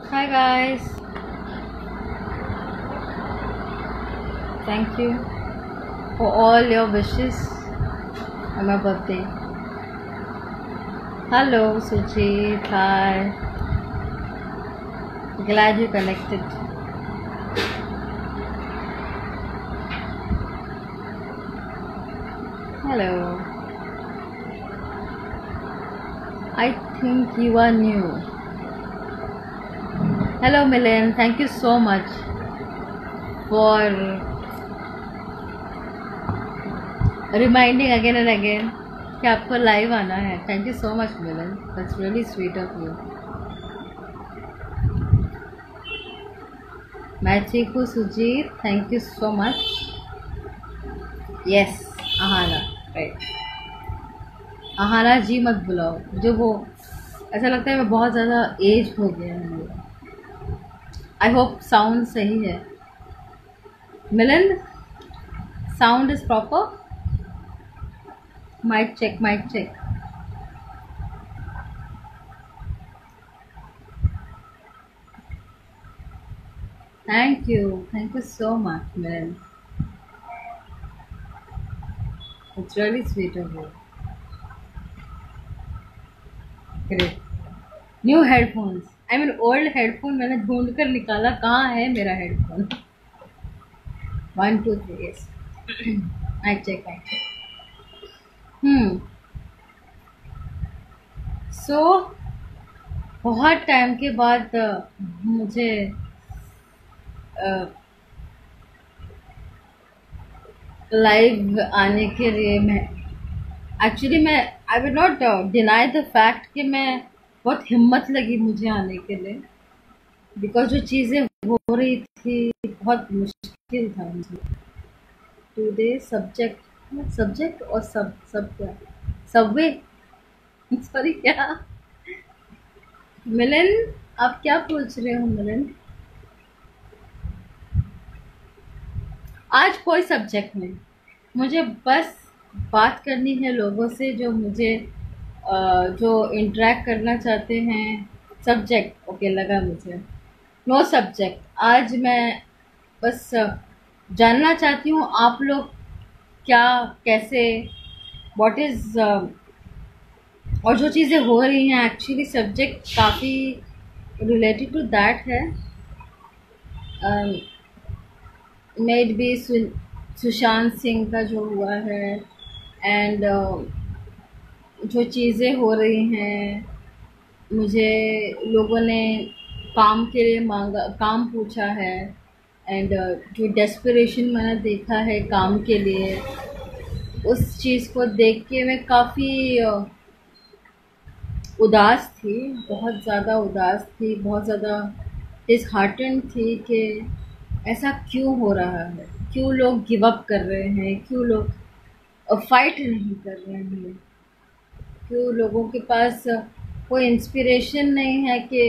Hi guys, thank you for all your wishes on my birthday. Hello Sujit, hi. Glad you connected. Hello. I think you are new. Hello Milan, thank you so much for reminding again and again कि आपको live आना है. Thank you so much Milan, that's really sweet of you. मैं ठीक हूँ Sujit, thank you so much. Yes Aahana, right. Aahana ji मत बुलाओ, जो वो ऐसा लगता है मैं बहुत ज़्यादा एज हो गया है मेरा. आई होप साउंड सही है. Milan, sound is proper. Mic check, mic check. Thank you so much Milan. It's really sweet of you. Great. New headphones, I mean old headphone मैंने ढूंढ कर निकाला. कहाँ है मेरा headphone? 1 2 3 yes. Mic check, mic check. So बहुत टाइम के बाद मुझे लाइव आने के लिए मैं I will not deny the fact कि मैं बहुत हिम्मत लगी मुझे आने के लिए, बिकॉज जो चीज़ें हो रही थी बहुत मुश्किल था मुझे. टुडे सब्जेक्ट और सब क्या सबवे सॉरी क्या मिलन, आप क्या पूछ रहे हो मिलन? आज कोई सब्जेक्ट नहीं, मुझे बस बात करनी है लोगों से जो मुझे जो इंटरेक्ट करना चाहते हैं. सब्जेक्ट ओके लगा मुझे. No subject. आज मैं बस जानना चाहती हूँ आप लोग क्या, कैसे, व्हाट इज़, और जो चीज़ें हो रही हैं. एक्चुअली सब्जेक्ट काफ़ी रिलेटेड टू दैट है. मेड बी सुशांत सिंह का जो हुआ है, एंड जो चीज़ें हो रही हैं. मुझे लोगों ने काम के लिए मांगा, काम पूछा है, एंड जो डेस्परेशन मैंने देखा है काम के लिए, उस चीज़ को देख के मैं काफ़ी उदास थी. बहुत ज़्यादा उदास थी, बहुत ज़्यादा डिसहार्टेंड थी कि ऐसा क्यों हो रहा है, क्यों लोग गिव अप कर रहे हैं, क्यों लोग फाइट नहीं कर रहे हैं, क्यों लोगों के पास कोई इंस्पिरेशन नहीं है कि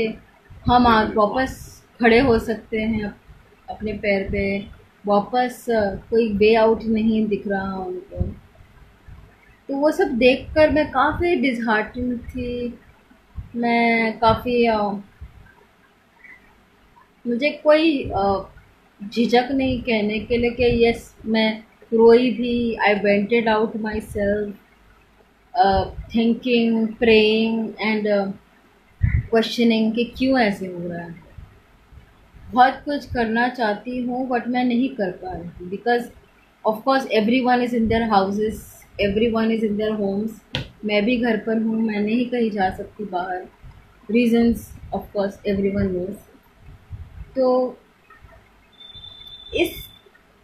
हम आज वापस खड़े हो सकते हैं अपने पैर पे वापस. कोई वे आउट नहीं दिख रहा उनको. तो वो सब देखकर मैं काफ़ी डिसहार्टेंड थी. मैं काफ़ी मुझे कोई झिझक नहीं कहने के लिए कि यस मैं रोई भी. I vented out myself, thinking, praying and questioning कि क्यों ऐसे हो रहा है. बहुत कुछ करना चाहती हूँ बट मैं नहीं कर पा रही हूँ, because of course every one is in their houses, every one is in their homes. मैं भी घर पर हूँ, मैं नहीं कहीं जा सकती बाहर. Reasons of course everyone knows. तो इस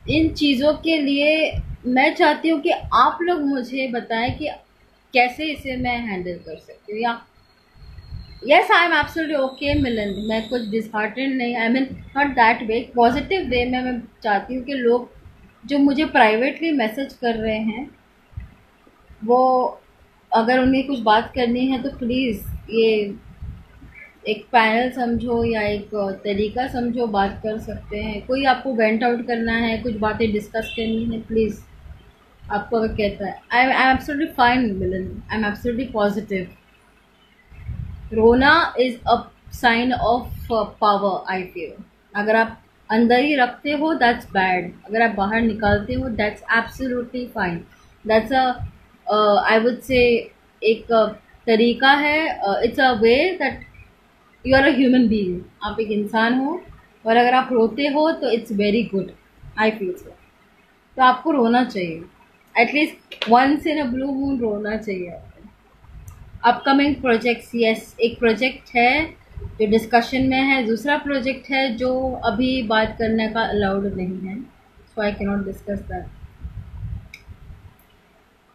इन चीज़ों के लिए मैं चाहती हूँ कि आप लोग मुझे बताएं कि कैसे इसे मैं हैंडल कर सकती हूँ. या yes I am absolutely okay Milan, मैं कुछ डिसहार्टेंड नहीं. I mean not that way, positive way में मैं चाहती हूँ कि लोग जो मुझे प्राइवेटली मैसेज कर रहे हैं वो अगर उन्हें कुछ बात करनी है तो प्लीज़ ये एक पैनल समझो या एक तरीका समझो, बात कर सकते हैं. कोई आपको वेंट आउट करना है, कुछ बातें डिस्कस करनी है, प्लीज़ आपको अगर कहता है. I am absolutely fine Milan, I am absolutely positive. रोना is a sign of power I feel. अगर आप अंदर ही रखते हो दैट्स बैड, अगर आप बाहर निकालते हो that's absolutely fine. That's a I would say एक तरीका है, it's a way that you are a human being, आप एक इंसान हो, और अगर आप रोते हो तो it's very good, I feel so. तो आपको रोना चाहिए, at least once in a blue moon रोना चाहिए आपको। अपकमिंग प्रोजेक्ट्स, यस, एक प्रोजेक्ट है जो डिस्कशन में है, दूसरा प्रोजेक्ट है जो अभी बात करने का अलाउड नहीं है, so I cannot discuss that.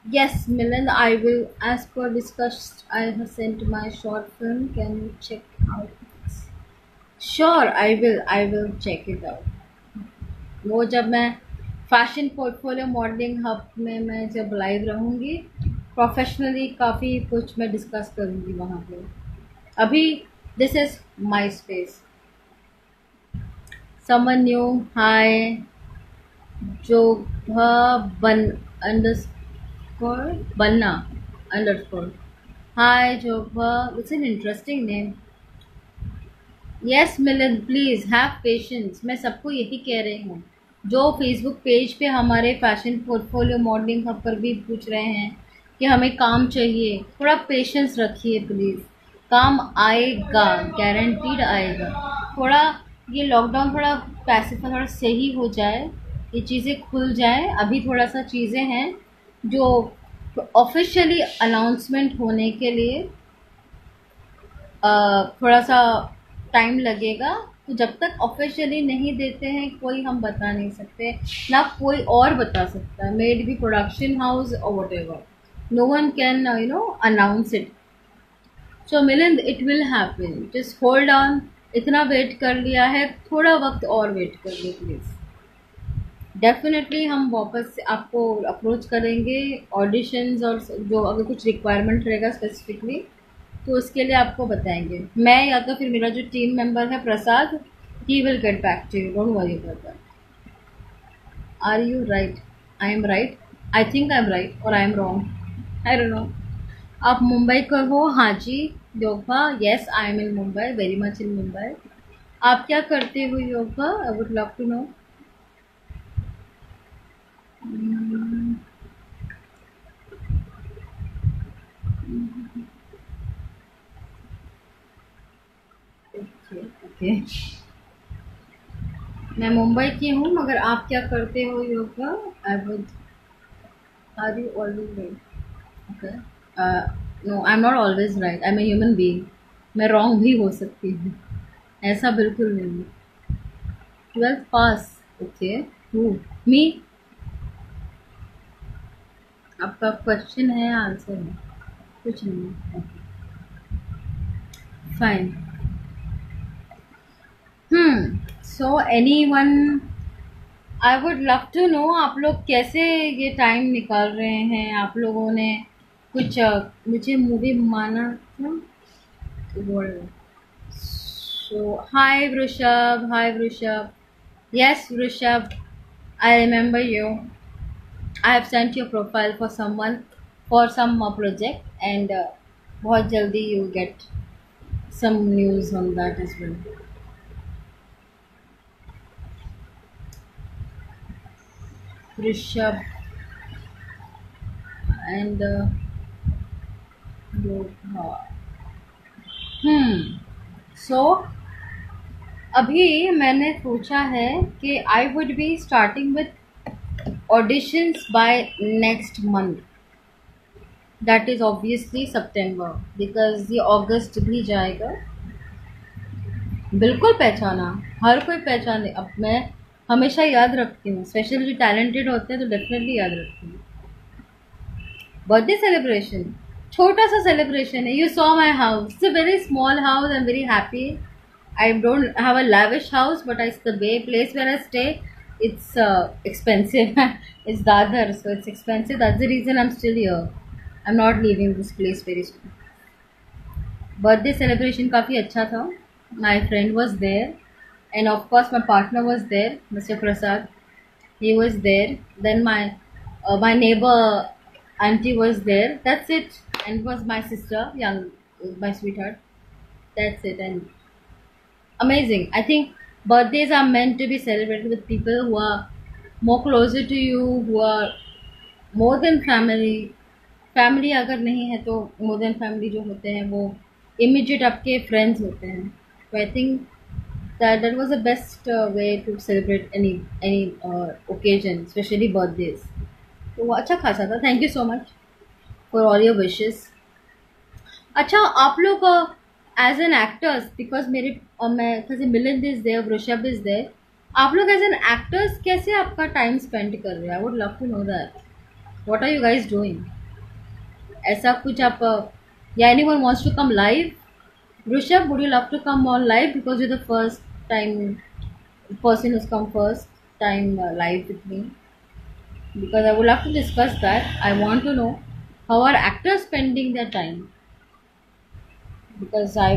Yes, Milan, I will. As per discussed, I have sent my short film. Can you check out? Sure, I will. I will check it out. वो जब मैं fashion portfolio modelling hub में मैं जब live रहूँगी, professionally काफ़ी कुछ मैं डिस्कस करूँगी वहाँ पे। अभी दिस इज़ माई स्पेस। समन न्यू, हाय जो बन अंडरस्कोर बनना अंडरस्कोर, हाय जो it's an interesting name. Yes Milan, please have patience, मैं सबको यही कह रही हूँ जो फेसबुक पेज पे हमारे फैशन पोर्टफोलियो मॉडलिंग हब पर भी पूछ रहे हैं कि हमें काम चाहिए, थोड़ा पेशेंस रखिए प्लीज़। काम आएगा, गारंटीड आएगा। थोड़ा ये लॉकडाउन थोड़ा पैसिफाई थोड़ा सही हो जाए, ये चीज़ें खुल जाए। अभी थोड़ा सा चीज़ें हैं जो ऑफिशियली अनाउंसमेंट होने के लिए थोड़ा सा टाइम लगेगा। तो जब तक ऑफिशियली नहीं देते हैं कोई हम बता नहीं सकते, ना कोई और बता सकता है, may it be production house और whatever, no one can announce it. So Milind, it will happen, just hold on. इतना वेट कर लिया है, थोड़ा वक्त और वेट कर लो प्लीज़। डेफिनेटली हम वापस से आपको अप्रोच करेंगे ऑडिशंस, और जो अगर कुछ रिक्वायरमेंट रहेगा स्पेसिफिकली तो उसके लिए आपको बताएंगे। मैं या तो फिर मेरा जो टीम मेंबर है Prasad, he will get back to you, don't worry about that. Are you right? I am right, I think I am right और I am wrong, I don't know. आप मुंबई का हो? हाँ जी yoga, yes I am in Mumbai, very much in Mumbai. आप क्या करते हो yoga? I would love to know. Okay okay, मैं मुंबई की हूँ, मगर आप क्या करते हो yoga? I would, are you always right? Okay, no I am not always right, I am a human being, मैं रॉन्ग भी हो सकती हूँ, ऐसा बिल्कुल नहीं है। 12th pass, okay, who? मी? आपका क्वेश्चन है या आंसर है? कुछ नहीं, fine. So anyone, I would love to know आप लोग कैसे ये टाइम निकाल रहे हैं। आप लोगों ने कुछ मुझे मूवी माना था। सो हाय वृषभ, हाय Vrishabh, yes Vrishabh, I remember you. I have sent your profile for someone for some project and बहुत जल्दी you get some news on that as well. Vrishabh and Yoga. So अभी मैंने सोचा है कि I would be starting with auditions by next month, that is obviously सितंबर, because ये अगस्त भी जाएगा। बिल्कुल पहचाना, हर कोई पहचाने। अब मैं हमेशा याद रखती हूँ, स्पेशली जो टैलेंटेड होते हैं तो डेफिनेटली याद रखती हूँ। बर्थडे सेलिब्रेशन, छोटा सा सेलिब्रेशन है। You saw my house, it's a very small house, I am very happy. I don't have a lavish house, but it's the place where I stay. It's expensive. It's Dadar, so it's expensive. That's the reason I'm still here. I'm not leaving this place very soon. Birthday celebration काफ़ी अच्छा था. My friend was there, and of course my partner was there, Mr. Prasad. He was there. Then my neighbor auntie was there. That's it. And it was my sister, young, my sweetheart. That's it. And amazing. I think birthdays are meant to be celebrated with people who are more closer to you, who are more than family. Family अगर नहीं है तो more than family जो होते हैं वो immediate आपके friends होते हैं. तो I think that was the best way to celebrate any occasion, especially birthdays. तो वो अच्छा खासा था. Thank you so much for all your wishes. अच्छा आप लोग एज एन एक्टर्स, बिकॉज मैं मिलिंद इज देयर, वृषभ इज देयर, आप लोग एज एन एक्टर्स कैसे आपका टाइम स्पेंड कर रहे हो? I would love to know that. What are you guys doing? ऐसा कुछ आप या anyone wants to come live? Rishabh, would you love to come on live because you're the first time person who's come first time live with me? Because I would love to discuss that. I want to know how are actors spending their time? Because I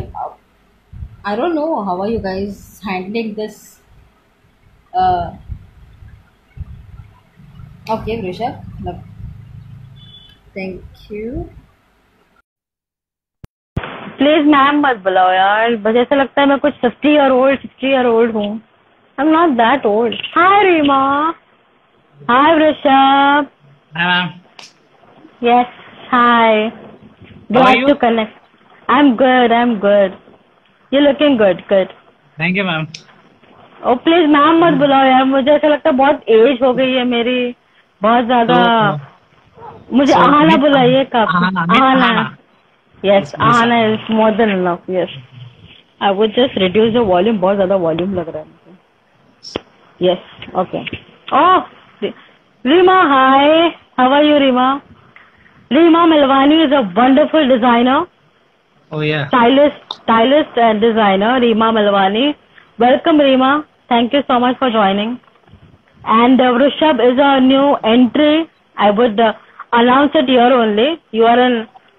don't know how are you guys handling this. Okay, Rishabh. Love. Thank you. Please ma'am मत बुलाओ यार, बस ऐसा लगता है मैं कुछ 50 year old हूँ. I am not that old. Hi Reema. Hi Vrishabh. Yes hi. Glad to connect. I am good. You looking good. Thank you ma'am. Oh please ma'am मत बुलाओ यार, मुझे ऐसा लगता है बहुत एज हो गई है मेरी, बहुत ज्यादा. मुझे आहाना बुलाइए. कब Aahana? Yes, Ahana is more than enough. Yes, I would just reduce the volume. बहुत ज़्यादा volume लग रहा है मुझे. Yes, okay. Oh, Rima, hi. How are you, Rima? Rima Melwani is a wonderful designer. Oh yeah. Stylist and designer, Rima Melwani. Welcome, Rima. Thank you so much for joining. And Vrishabh is a new entry. I would announce it here only.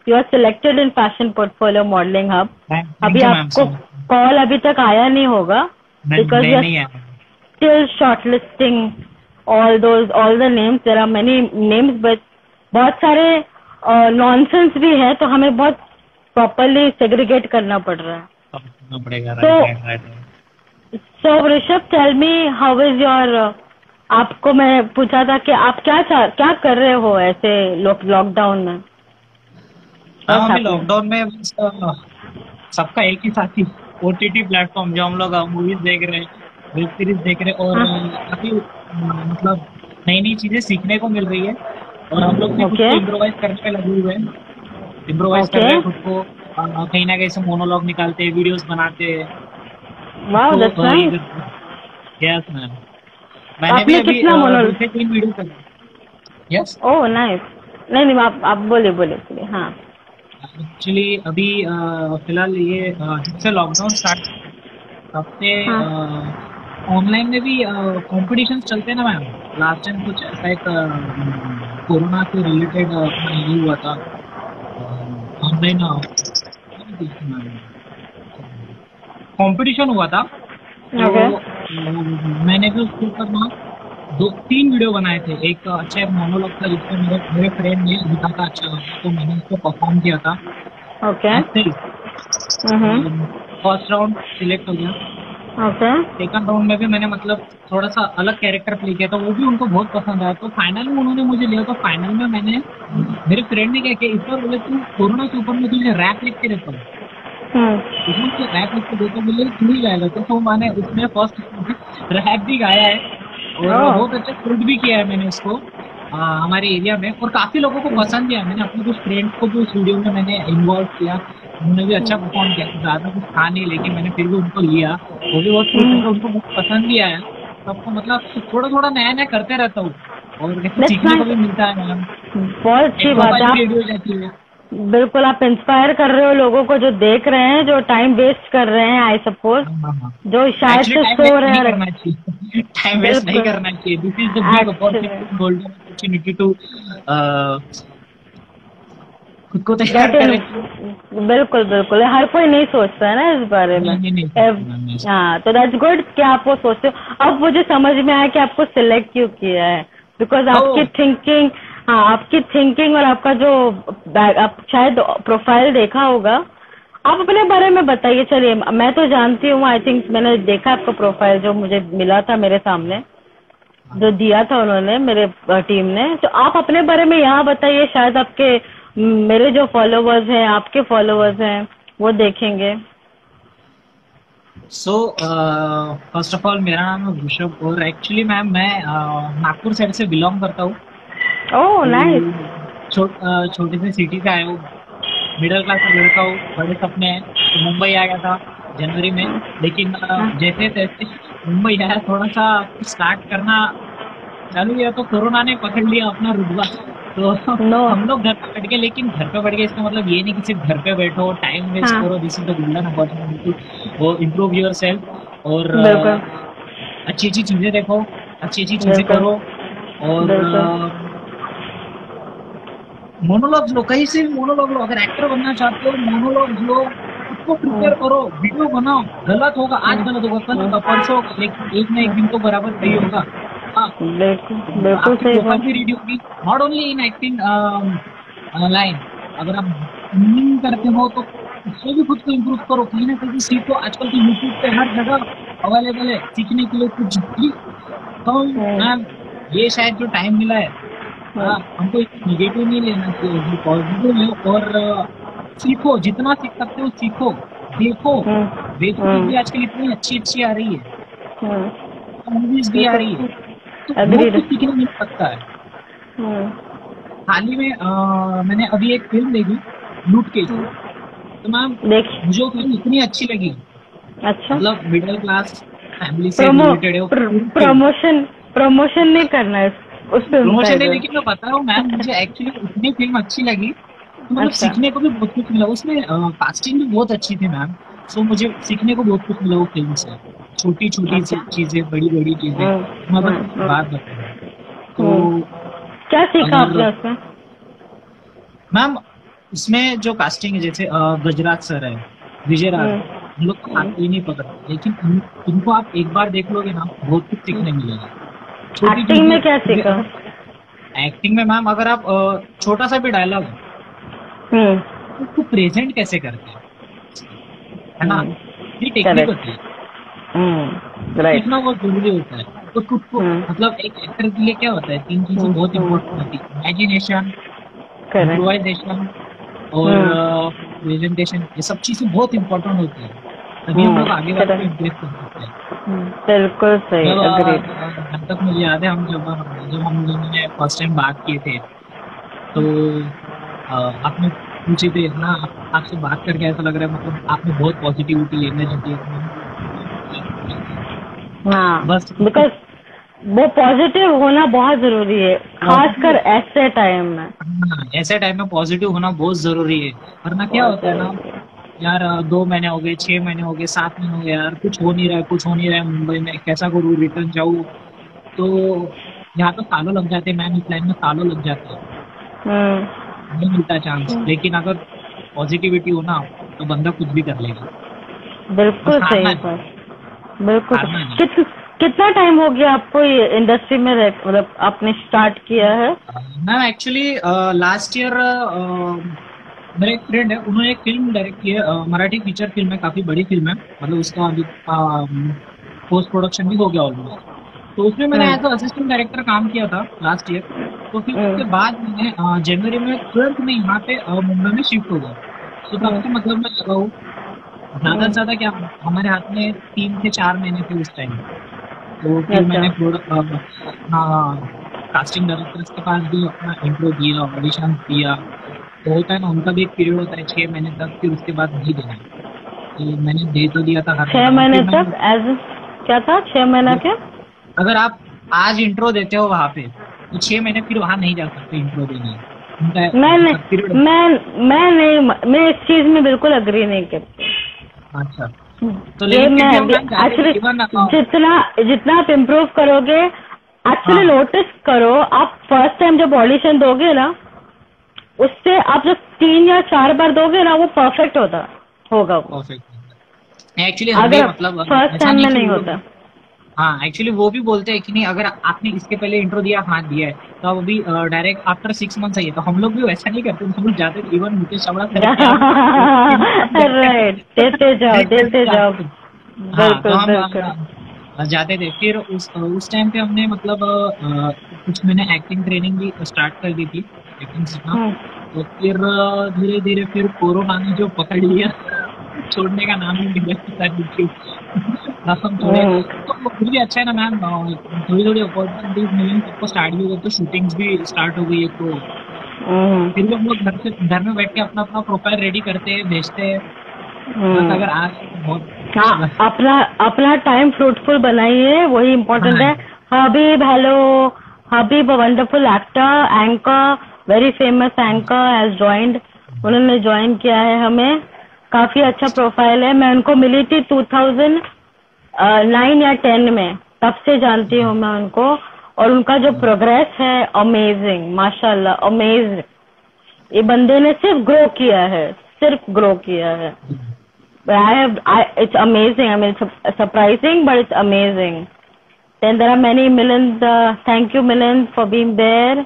You are selected in Fashion Portfolio Modeling Hub. अभी आपको call अभी तक आया नहीं होगा because we are still shortlisting all the names. There are many names but बहुत सारे nonsense भी है, तो हमें बहुत properly segregate करना पड़ रहा है. So Rishabh, tell me how is your आपको मैं पूछा था कि आप क्या कर रहे हो ऐसे लॉकडाउन में? अभी लॉकडाउन में सबका एक ही साथी OTT प्लेटफॉर्म, जो हम लोग मूवीज देख रहे हैं, वेब सीरीज देख रहे हैं, और काफी मतलब नई चीजें सीखने को मिल रही है. और हम लोग भी खुद को इम्प्रोवाइज करने पे लगे हुए हैं. इम्प्रोवाइज कर रहे हैं खुद को, कहीं ना कहीं से मोनोलॉग निकालते हैं, वीडियोस बनाते हैं. Wow, that's nice. Yes ma'am. मैंने भी अभी 2-3 वीडियो कर. यस. Oh nice. नहीं आप बोलिए. हाँ, एक्चुअली अभी फिलहाल ये जब से लॉकडाउन स्टार्ट तब से ऑनलाइन में भी कॉम्पिटिशन चलते हैं ना मैम. लास्ट टाइम कुछ ऐसा एक कोरोना से रिलेटेड ये हुआ था ऑनलाइन कंपटीशन हुआ था. तो मैंने भी उसके ऊपर 2-3 वीडियो बनाए थे. एक अच्छा एक मोनोलॉग था जिसमें मेरे फ्रेंड ने लिखा था अच्छा, तो मैंने उसको परफॉर्म किया था. ओके. फर्स्ट राउंड सिलेक्ट हो गया. ओके. सेकंड राउंड में भी मैंने मतलब थोड़ा सा अलग कैरेक्टर प्ले किया था, वो भी उनको बहुत पसंद आया. तो फाइनल में उन्होंने मुझे लिया. तो फाइनल में मैंने, मेरे फ्रेंड ने क्या किया, इस बार बोले तू कोरोना के ऊपर में तुझे रैप लिख के देता हूँ, उसमें रैप लिख के देता हूँ, बोले तू ही गाएगा. तो मैंने उसमें फर्स्ट रैप भी गाया है और बहुत अच्छा शूट भी किया है मैंने उसको हमारे एरिया में, और काफी लोगों को पसंद किया. मैंने अपने कुछ फ्रेंड्स को भी उस वीडियो में मैंने इन्वॉल्व किया, उन्होंने भी अच्छा परफॉर्म किया. ज्यादा कुछ था नहीं, लेकिन मैंने फिर भी उनको लिया, वो भी बहुत खुश थे, उनको बहुत पसंद भी आया. सबको मतलब थोड़ा नया करते रहता हूँ और सीखने को भी मिलता है मैम. बहुत अच्छी बात है. बिल्कुल, आप इंस्पायर कर रहे हो लोगों को जो देख रहे हैं, जो टाइम वेस्ट कर रहे हैं, आई सपोज, जो शायद से सो रहे हैं. टाइम वेस्ट नहीं करना चाहिए. This is the big opportunity, golden opportunity to खुद को तैयार करें. बिल्कुल हर कोई नहीं सोचता है ना इस बारे में. हाँ, तो दैट्स गुड कि आप वो सोचते हो. अब मुझे समझ में आया कि आपको सिलेक्ट क्यों किया है, बिकॉज आपकी थिंकिंग, आपकी थिंकिंग और आपका जो आप शायद प्रोफाइल देखा होगा, आप अपने बारे में बताइए। चलिए, मैं तो जानती हूँ, आई थिंक मैंने देखा आपका प्रोफाइल जो मुझे मिला था मेरे सामने, जो दिया था उन्होंने मेरे टीम ने। तो आप अपने बारे में यहाँ बताइए, शायद आपके मेरे जो फॉलोवर्स हैं, आपके फॉलोवर्स हैं, वो देखेंगे। सो फर्स्ट ऑफ ऑल मेरा नाम है ऋषभ और एक्चुअली मैम मैं नागपुर साइड से बिलोंग करता हूँ। Oh nice. छोटी सी सिटी से आया हूँ, मिडिल क्लास का लड़का हूँ, बड़े सपने हैं। तो मुंबई आ गया था जनवरी में, लेकिन जैसे तैसे मुंबई आया, थोड़ा सा स्टार्ट करना चालू किया तो कोरोना ने पकड़ लिया अपना रुतबा। तो हम लोग घर पे बैठ गए, लेकिन घर पे बैठ गए इसका मतलब ये नहीं कि सिर्फ घर पे बैठो टाइम वेस्ट करो। This is the golden opportunity to improve yourself और अच्छी अच्छी चीजें देखो, अच्छी अच्छी चीजें करो। और मोनोलॉग्स लो, कहीं से भी मोनोलॉग लो। अगर एक्टर बनना चाहते हो मोनोलॉग्स लो, खुद को प्रिपेयर करो, वीडियो बनाओ। गलत होगा आज, गलत होगा कल होगा, परसों होगा, लेकिन एक ना एक दिन तो बराबर सही होगा। बिल्कुल सही बात। रीड होगी, not only in acting line. अगर आप सिंगिंग करते हो तो उससे भी खुद को इम्प्रूव करो, कहीं ना कहीं सीखो। आजकल तो यूट्यूब पे हर जगह अवेलेबल है सीखने के लिए कुछ भी। तो मैम ये शायद जो टाइम मिला है, हमको निगेटिव नहीं लेना चाहिए, पॉजिटिव लो और सीखो। जितना सीख सकते हो सीखो, देखो। वेब सीरीज भी आजकल इतनी अच्छी अच्छी आ रही है, मूवीज भी आ रही है, तो बहुत कुछ सीखने मिल सकता है। हाल ही में मैंने अभी एक फिल्म देखी, लूट केस। तो मैम मुझे वो फिल्म इतनी अच्छी लगी। अच्छा, मतलब मिडिल क्लास फैमिली से रिलेटेड है। प्रमोशन नहीं करना है उस फिल्म, प्रमोशन नहीं, लेकिन मैं बता रहा हूँ मैम, मुझे एक्चुअली इतनी फिल्म अच्छी लगी, तो मतलब सीखने को भी बहुत कुछ मिला। उसमें कास्टिंग भी बहुत अच्छी थी मैम, सो मुझे सीखने को बहुत कुछ मिला वो फिल्म से। छोटी छोटी चीजें, बड़ी बड़ी चीजें। मैं बस बात बताऊँ तो क्या सीखा आपने उसमें? मैम उसमें जो कास्टिंग है, जैसे गजराज सर है, विजय राज, हम लोग को हाथ ही नहीं पकड़ते, लेकिन इनको आप एक बार देख लोगे ना, बहुत कुछ सीखने मिलेगा। एक्टिंग में क्या सीखा? एक्टिंग में मैम अगर आप छोटा सा भी डायलॉग उसको प्रेजेंट कैसे करते हैं, है ना, ये टेक्निक होती है। सीखना बहुत जरूरी होता है। तो खुद को मतलब एक एक्टर के लिए क्या होता है, 3 चीजें बहुत इम्पोर्टेंट होती है, इमेजिनेशन, इम्प्रोवाइजेशन और प्रेजेंटेशन। ये सब चीजें बहुत इम्पोर्टेंट होती है, तभी हम लोग आगे वाले को इम्प्रेस कर सकते हैं। बिल्कुल सही। जब तक मुझे याद है, जब हम लोगों ने फर्स्ट टाइम बात किए थे, तो आपने पूछे थे ना, आपसे बात करके ऐसा लग रहा है मतलब आपने बहुत पॉजिटिविटी एनर्जी। हाँ, बस बिकॉज वो पॉजिटिव होना बहुत जरूरी है, खासकर ऐसे टाइम में। ऐसे टाइम में पॉजिटिव होना बहुत जरूरी है, वरना क्या होता है ना यार, 2 महीने हो गए, 6 महीने हो गए, 7 महीने हो गए, यार कुछ हो नहीं रहा है मुंबई में, कैसा करूँ, रिटर्न जाऊँ, तो यहाँ तो सालों लग जाते हैं मैम, इस लाइन में सालों लग जाते हैं, नहीं मिलता चांस। लेकिन अगर पॉजिटिविटी हो ना तो बंदा कुछ भी कर लेगा। बिल्कुल सही, बिल्कुल। कितना टाइम हो गया आपको ये इंडस्ट्री में, मतलब आपने स्टार्ट किया है? मैम एक्चुअली लास्ट ईयर मेरे एक फ्रेंड है, उन्होंने एक फिल्म डायरेक्ट की है, मराठी फीचर फिल्म है, काफी बड़ी फिल्म है, मतलब उसका अभी पोस्ट प्रोडक्शन भी हो गया ऑलमोस्ट। तो उसमें मैंने एज असिस्टेंट डायरेक्टर काम किया था लास्ट ईयर। तो फिर उसके बाद मैंने जनवरी में तुरंत में यहाँ पे मुंबई में शिफ्ट हो गया। तो तब से मतलब मैं लगा हूँ, ज्यादा से ज्यादा क्या हमारे हाथ में 3 से 4 महीने थे उस टाइम। तो फिर मैंने कास्टिंग डायरेक्टर्स के पास भी अपना इंट्रो दिया, ऑडिशन दिया। तो होता है ना, उनका भी एक पीरियड होता है 6 महीने तक, फिर उसके बाद नहीं देना। तो मैंने दे तो दिया था 6 महीने तक। एज क्या था 6 महीना क्या? अगर आप आज इंट्रो देते हो वहाँ पे, तो 6 महीने फिर वहाँ नहीं जा सकते इंट्रो देने। मैं इस चीज में बिल्कुल अग्री नहीं करती। अच्छा, तो जितना आप इम्प्रूव करोगे, एक्चुअली नोटिस करो, आप फर्स्ट टाइम जब ऑडिशन दोगे ना, उससे आप जब 3 या 4 बार दोगे ना, वो परफेक्ट होगा। एक्चुअली मतलब फर्स्ट टाइम में नहीं होता। हाँ, एक्चुअली वो भी बोलते हैं कि नहीं, अगर आपने इसके पहले इंट्रो दिया, हाथ दिया है, तो अब अभी डायरेक्ट आफ्टर 6 मंथ्स आई है। तो हम लोग भी वैसा नहीं करते, हम लोग जाते इवन मुकेश चावड़ा राइट, देते जाओ देते जाओ। हाँ, तो बिल्कुल हम बिल्कुल। जाते थे। फिर उस टाइम पे हमने मतलब कुछ मैंने एक्टिंग ट्रेनिंग भी स्टार्ट कर दी थी, एक्टिंग सीखना। हम्म, तो फिर धीरे धीरे फिर कोरोना ने जो पकड़ लिया, छोड़ने का नाम ही नहीं लेता यूट्यूब। ना हम छोड़े। हम्म, तो फिर भी अच्छा है ना मैम, थोड़ी थोड़ी अपॉर्चुनिटीज मिली, सबको स्टार्ट भी हो गई, तो शूटिंग्स भी स्टार्ट हो गई है। तो हम्म, फिर भी हम लोग घर में बैठ के अपना अपना प्रोफाइल रेडी करते हैं, भेजते हैं। बस हम्म। अगर आ गए तो बहुत हाँ, अच्छी बात। अपना अपना टाइम फ्रूटफुल बनाइए, वही इम्पोर्टेंट हाँ, है। Habib hello, Habib a wonderful actor, anchor, very famous anchor has joined. उन्होंने ज्वाइन किया है हमें, काफी अच्छा प्रोफाइल है। मैं उनको मिली थी 2009 या 10 में, तब से जानती हूँ मैं उनको। और उनका जो प्रोग्रेस है अमेजिंग, माशाल्लाह अमेजिंग। ये बंदे ने सिर्फ ग्रो किया है, सिर्फ ग्रो किया है। But it's amazing. I mean, it's surprising, but it's amazing. Then there are many millions. Thank you, millions, for being there.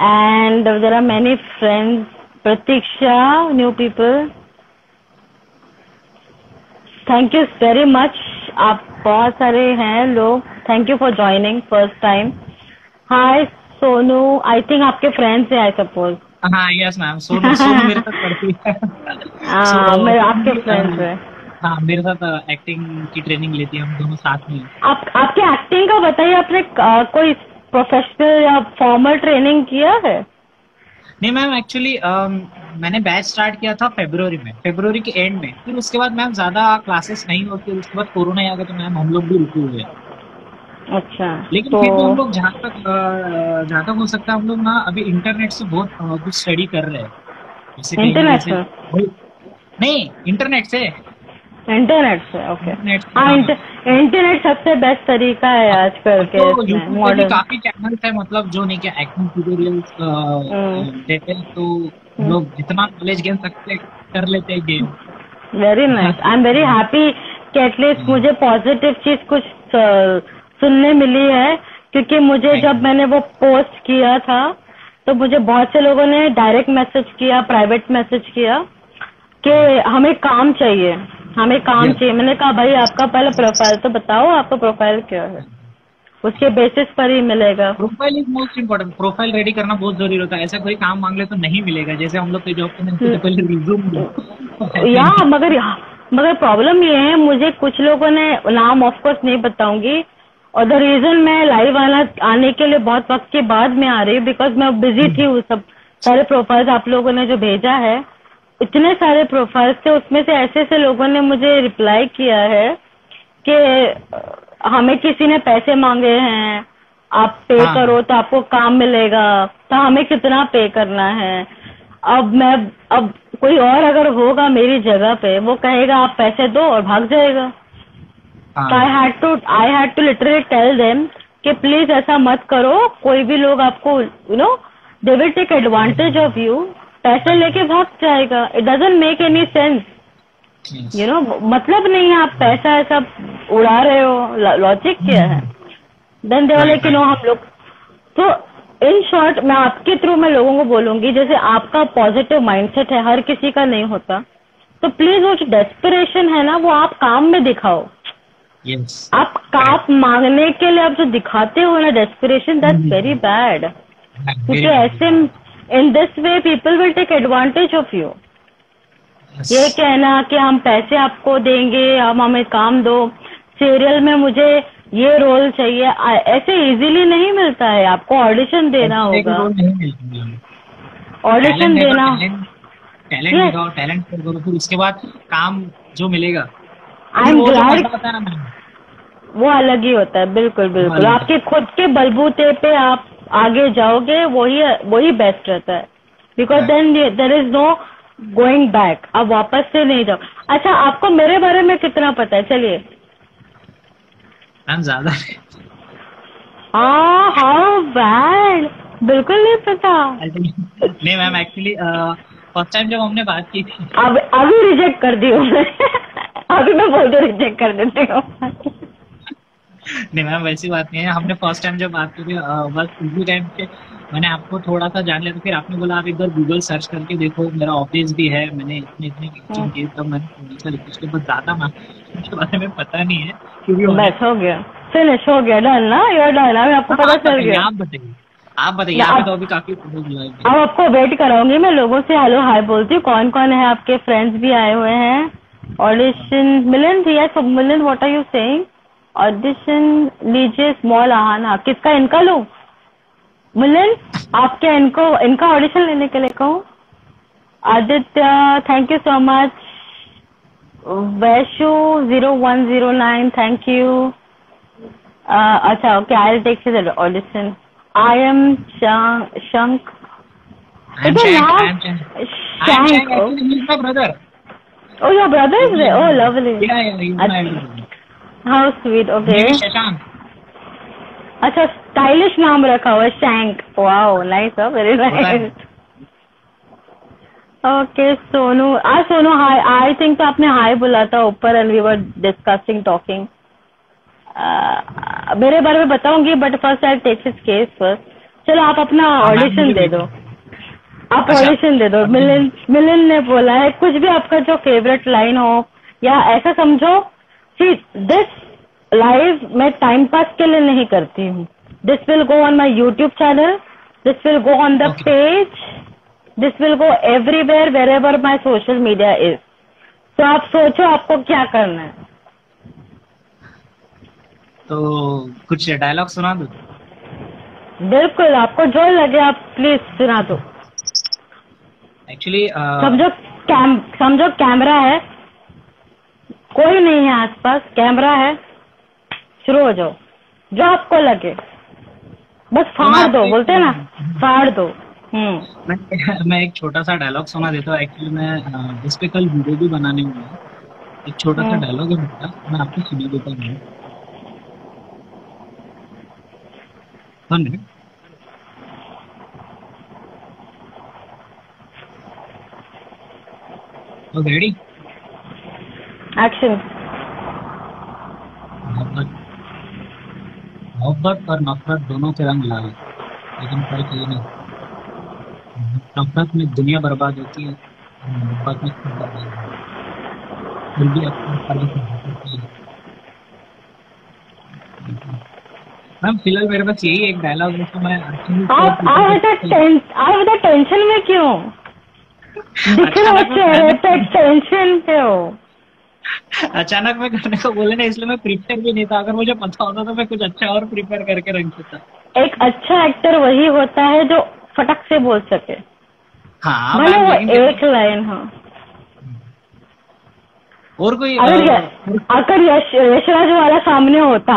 And there are many friends. Pratiksha, new people. Thank you very much. आप बहुत सारे हैं लोग. Thank you for joining first time. Hi, Sonu. I think आपके friends हैं, I suppose. हाँ, yes ma'am, Sonu Sonu मेरे साथ पढ़ती है। हाँ, सो मेरे सोनू आपके भी फ्रेंड्स हैं। हाँ, मेरे साथ एक्टिंग की ट्रेनिंग लेती है, हम दोनों साथ में। आप आपके एक्टिंग का बताइए, आपने कोई प्रोफेशनल या फॉर्मल ट्रेनिंग किया है? नहीं मैम, एक्चुअली मैंने बैच स्टार्ट किया था फरवरी में, फरवरी के एंड में। फिर उसके बाद मैम ज्यादा क्लासेस नहीं होती, उसके बाद कोरोना आ गया, तो मैम हम लोग भी रुके हुए हैं। अच्छा, लेकिन तो फिर भी हम लोग जहाँ तक हो सकता है हम लोग ना अभी इंटरनेट से बहुत कुछ स्टडी कर रहे हैं, जैसे कहीं ना इंटरनेट जैसे से? नहीं, इंटरनेट से। इंटरनेट से, ओके। इंटरनेट से, हाँ, हाँ। इंटरनेट सबसे बेस्ट तरीका है आजकल अब के तो इसमें यूट्यूब पे भी मॉडर्न। काफी चैनल्स है, मतलब जो नहीं क्या एक्टिंग ट्यूटोरियल्स देते हैं, तो हम लोग जितना नॉलेज गेन सकते कर लेते हैं gain. Very nice, I am very happy कि एटलीस्ट मुझे पॉजिटिव चीज कुछ सुनने मिली है। क्योंकि मुझे जब मैंने वो पोस्ट किया था तो मुझे बहुत से लोगों ने डायरेक्ट मैसेज किया, प्राइवेट मैसेज किया कि हमें काम चाहिए, हमें काम चाहिए। मैंने कहा भाई आपका पहले प्रोफाइल तो बताओ, आपका प्रोफाइल क्या है, उसके बेसिस पर ही मिलेगा। Profile is most important, profile ready करना बहुत जरूरी होता है। ऐसा कोई काम मांग ले तो नहीं मिलेगा, जैसे हम लोग के जॉब करने से पहले रिज्यूम दो, ऐसे या नहीं। मगर प्रॉब्लम ये है, मुझे कुछ लोगों ने, नाम ऑफ कोर्स नहीं बताऊंगी, और द रीजन मैं लाइव आने के लिए बहुत वक्त के बाद में आ रही हूँ, बिकॉज मैं बिजी थी। वो सब सारे प्रोफाइल्स आप लोगों ने जो भेजा है, इतने सारे प्रोफाइल्स थे, उसमें से ऐसे ऐसे लोगों ने मुझे रिप्लाई किया है कि हमें किसी ने पैसे मांगे हैं, आप पे हाँ, करो तो आपको काम मिलेगा, तो हमें कितना पे करना है। अब कोई और अगर होगा मेरी जगह पे, वो कहेगा आप पैसे दो और भाग जाएगा। तो हाँ, I had to literally tell them कि प्लीज ऐसा मत करो। कोई भी लोग आपको they will take advantage of you, पैसे लेके भाग जाएगा। It doesn't make any sense, मतलब नहीं है, आप पैसा ऐसा उड़ा रहे हो, लॉजिक क्या है? देन दे वाले कि नो, हम लोग तो इन शॉर्ट मैं आपके थ्रू मैं लोगों को बोलूंगी, जैसे आपका पॉजिटिव माइंडसेट है, हर किसी का नहीं होता, तो प्लीज वो जो डेस्परेशन है ना, वो आप काम में दिखाओ। यस, आप काम मांगने के लिए आप जो दिखाते हो ना डेस्परेशन, दैट्स वेरी बैड। क्योंकि ऐसे in this way people will take advantage of you. ये कहना कि हम पैसे आपको देंगे, हम हमें काम दो, सीरियल में मुझे ये रोल चाहिए, ऐसे इजीली नहीं मिलता है। आपको ऑडिशन देना होगा, ऑडिशन देना, टैलेंट दिखाओ, टैलेंट करो, फिर उसके बाद काम जो मिलेगा, आई एम वो जो ग्लैड, मजा आता है ना, वो अलग ही होता है। बिल्कुल बिल्कुल, आपके खुद के बलबूते पे आप आगे जाओगे, वही बेस्ट रहता है। Because then there is no going back, अब वापस से नहीं जाओ। अच्छा, आपको मेरे बारे में कितना पता है? चलिए। मैम ज्यादा हाउ बैड, बिल्कुल नहीं पता। नहीं मैम, एक्चुअली फर्स्ट टाइम जब हमने बात की थी, अब अभी रिजेक्ट कर दी हूँ अभी मैं बोल दो, रिजेक्ट कर देती हूँ नहीं मैम वैसी बात नहीं है। हमने फर्स्ट टाइम जब बात की थी, बस उसी टाइम पे मैंने आपको थोड़ा सा जान लिया, तो फिर आपने बोला आप एक बार गूगल सर्च करके देखो, मेरा ऑफिस भी है, मैंने इतने इतने रिएक्शन किए, तब मैंने थोड़ा सा उसके बाद ज्यादा मार्केटिंग के बारे में पता नहीं है क्योंकि बस हो गया, फिनिश हो गया, डन ना, योर डन, अभी आपको पता चल गया। आप बताइए, यहाँ पे तो अभी काफी अब आपको वेट कराऊंगी मैं, लोगों से हेलो हाय बोलती हूँ, कौन कौन है, आपके फ्रेंड्स भी आए हुए हैं। ऑडिशन मिलन थी यार, Milan what are you saying? Audition लीजिए स्मॉल आहाना, किसका, इनका लो मिलन, आपके इनका ऑडिशन लेने के लिए कहूँ। Aditya thank you so much, Vaishu 0109 thank you. अच्छा okay, I will take his audition. I am Shank, Shank. Oh, your brother is there? Oh, lovely. Yeah, he's my elder brother. How sweet. Okay. Shashank. अच्छा, stylish नाम रखा हुआ है, Shank. Wow, nice, very nice. Okay Sonu, Sonu hi, I think तो आपने hi बोला था ऊपर, and we were discussing talking. मेरे बारे में बताऊंगी, but first I take his case first. चलो आप अपना ऑडिशन दे दो, आप ऑडिशन दे दो। मिलन ने बोला है कुछ भी आपका जो फेवरेट लाइन हो, या ऐसा समझो कि दिस लाइव मैं टाइम पास के लिए नहीं करती हूँ, this will go on my YouTube channel, this will go on the page, this will go everywhere wherever my social media is. तो आप सोचो आपको क्या करना है। तो कुछ डायलॉग सुना दो। बिल्कुल, आपको जो लगे आप प्लीज सुना दो। एक्चुअली समझो कैमरा है, कोई नहीं है आसपास, कैमरा है, शुरू हो जाओ, जो आपको लगे बस फाड़ दो, बोलते हैं ना, फाड़ दो। मैं एक छोटा सा डायलॉग सुना देता हूँ। एक्चुअली मैं इस पे कल वीडियो भी बनाने वाला हूँ, एक छोटा सा डायलॉग है मेरा, मैं आपको सुना देता हूँ। 1 मिनट। Ready, action. मोहब्बत और नफरत दोनों के रंग लाल, लेकिन फर्क ये नहीं, नफरत में दुनिया बर्बाद होती है, मोहब्बत में खुद बर्बाद होती है। फिर भी अपना फर्क होती है। मैम फिलहाल मेरे पास यही एक डायलॉग है, तो मैं आप टेंशन में क्यों दिख रहे हो, चेहरे पे टेंशन पे हो। अचानक मैं करने को बोले ना, इसलिए मैं प्रिपेयर भी नहीं था। अगर मुझे पता होता तो मैं कुछ अच्छा और प्रिपेयर करके रख देता। एक अच्छा एक्टर वही होता है जो फटक से बोल सके, हाँ भले वो एक लाइन हो। और कोई अगर यशराज वाला सामने होता,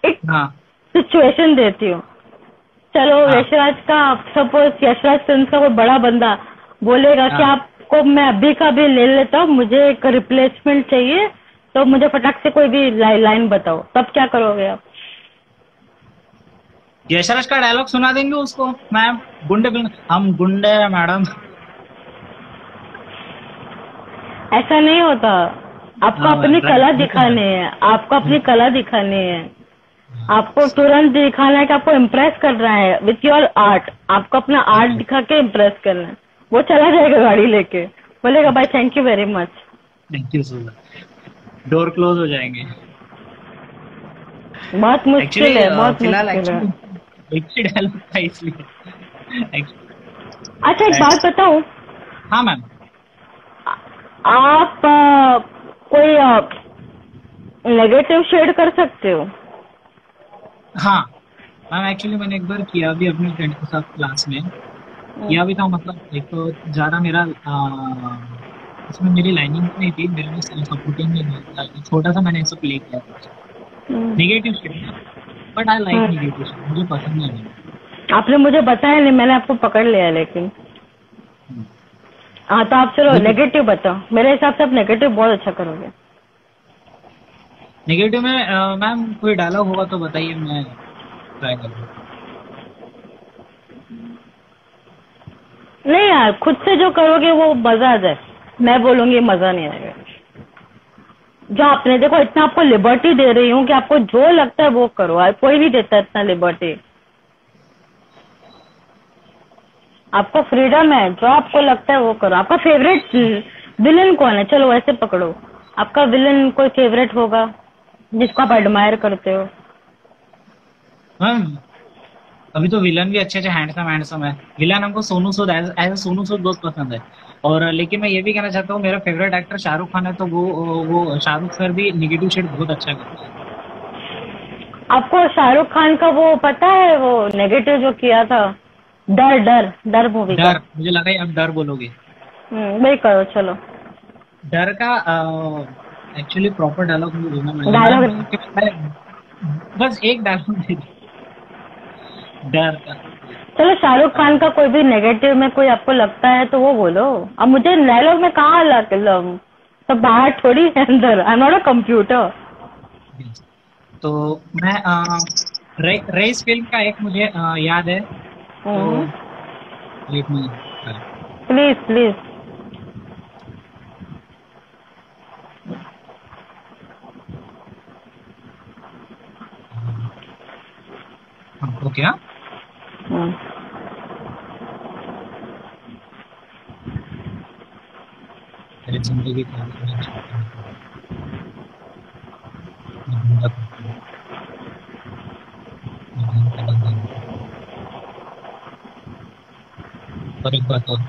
एक सिचुएशन देती हूँ, चलो यशराज का, सपोज यशराज फिल्म का कोई बड़ा बंदा बोलेगा कि आपको मैं अभी का भी ले लेता हूँ, मुझे एक रिप्लेसमेंट चाहिए, तो मुझे फटाक से कोई भी लाइन बताओ, तब क्या करोगे आप? यशराज का डायलॉग सुना देंगे उसको, मैम गुंडे हम गुंडे हैं मैडम। ऐसा नहीं होता, आपको अपनी कला दिखानी है, आपको अपनी कला दिखानी है, आपको तुरंत दिखाना है कि आपको इम्प्रेस कर रहा है विथ योर आर्ट, आपको अपना आर्ट दिखा के इम्प्रेस करना है। वो चला जाएगा गाड़ी लेके, बोलेगा भाई thank you very much, thank you so much, door close हो जाएंगे। बहुत मुश्किल है, बहुत मुश्किल है। एक ही डायलॉग था इसलिए। अच्छा एक बात बताऊं? हाँ मैम। आप कोई नेगेटिव शेड कर सकते हो? हाँ मैम, एक्चुअली मैंने एक बार किया भी अपने फ्रेंड के साथ क्लास में, किया भी था। मतलब एक तो ज्यादा मेरा इसमें मेरी लाइनिंग नहीं थी, मेरे में सेल्फ सपोर्टिंग नहीं था, छोटा सा मैंने इसको प्ले किया था। Negative shade, but I like negative shade, मुझे पसंद नहीं है। आपने मुझे बताया नहीं, मैंने आपको पकड़ लिया, लेकिन हाँ तो आप चलो नेगेटिव बताओ, मेरे हिसाब से आप नेगेटिव बहुत अच्छा करोगे। नेगेटिव में मैम कोई डायलॉग होगा तो बताइए, मैं ट्राई करूँगा। नहीं यार, खुद से जो करोगे वो मजा आ जाए, मैं बोलूंगी मजा नहीं आएगा। जो आपने देखो, इतना आपको लिबर्टी दे रही हूँ कि आपको जो लगता है वो करो, कोई नहीं देता इतना लिबर्टी। आपको फ्रीडम है, जो आपको लगता है वो करो। आपका फेवरेट विलन कौन है? चलो वैसे पकड़ो, आपका विलन कोई फेवरेट होगा जिसको आप एडमायर करते हो। हाँ, अभी तो विलन भी अच्छे अच्छे हैंडसम है। विलन हमको सोनू सूद एज सोनू सूद बहुत पसंद है। और लेकिन मैं ये भी कहना चाहता हूँ, मेरा फेवरेट एक्टर शाहरुख खान है, तो वो शाहरुख सर भी निगेटिव शेड बहुत अच्छा करते हैं। आपको शाहरुख खान का वो पता है, वो नेगेटिव जो किया था, डर डर डर मूवी का? डर, मुझे लगा आप डर बोलोगे। वही करो चलो। डर का एक्चुअली प्रॉपर डायलॉग मुझे देना डायलॉग बस एक डायलॉग दे दो डर का। चलो शाहरुख खान का कोई भी नेगेटिव में कोई आपको लगता है तो वो बोलो। अब मुझे डायलॉग में कहाँ सब बाहर थोड़ी है, अंदर। आई एम नॉट अ कंप्यूटर। तो मैं रेस फिल्म का एक मुझे याद है, तो प्लीज प्लीज। हमको क्या जिंदगी और एक बात और,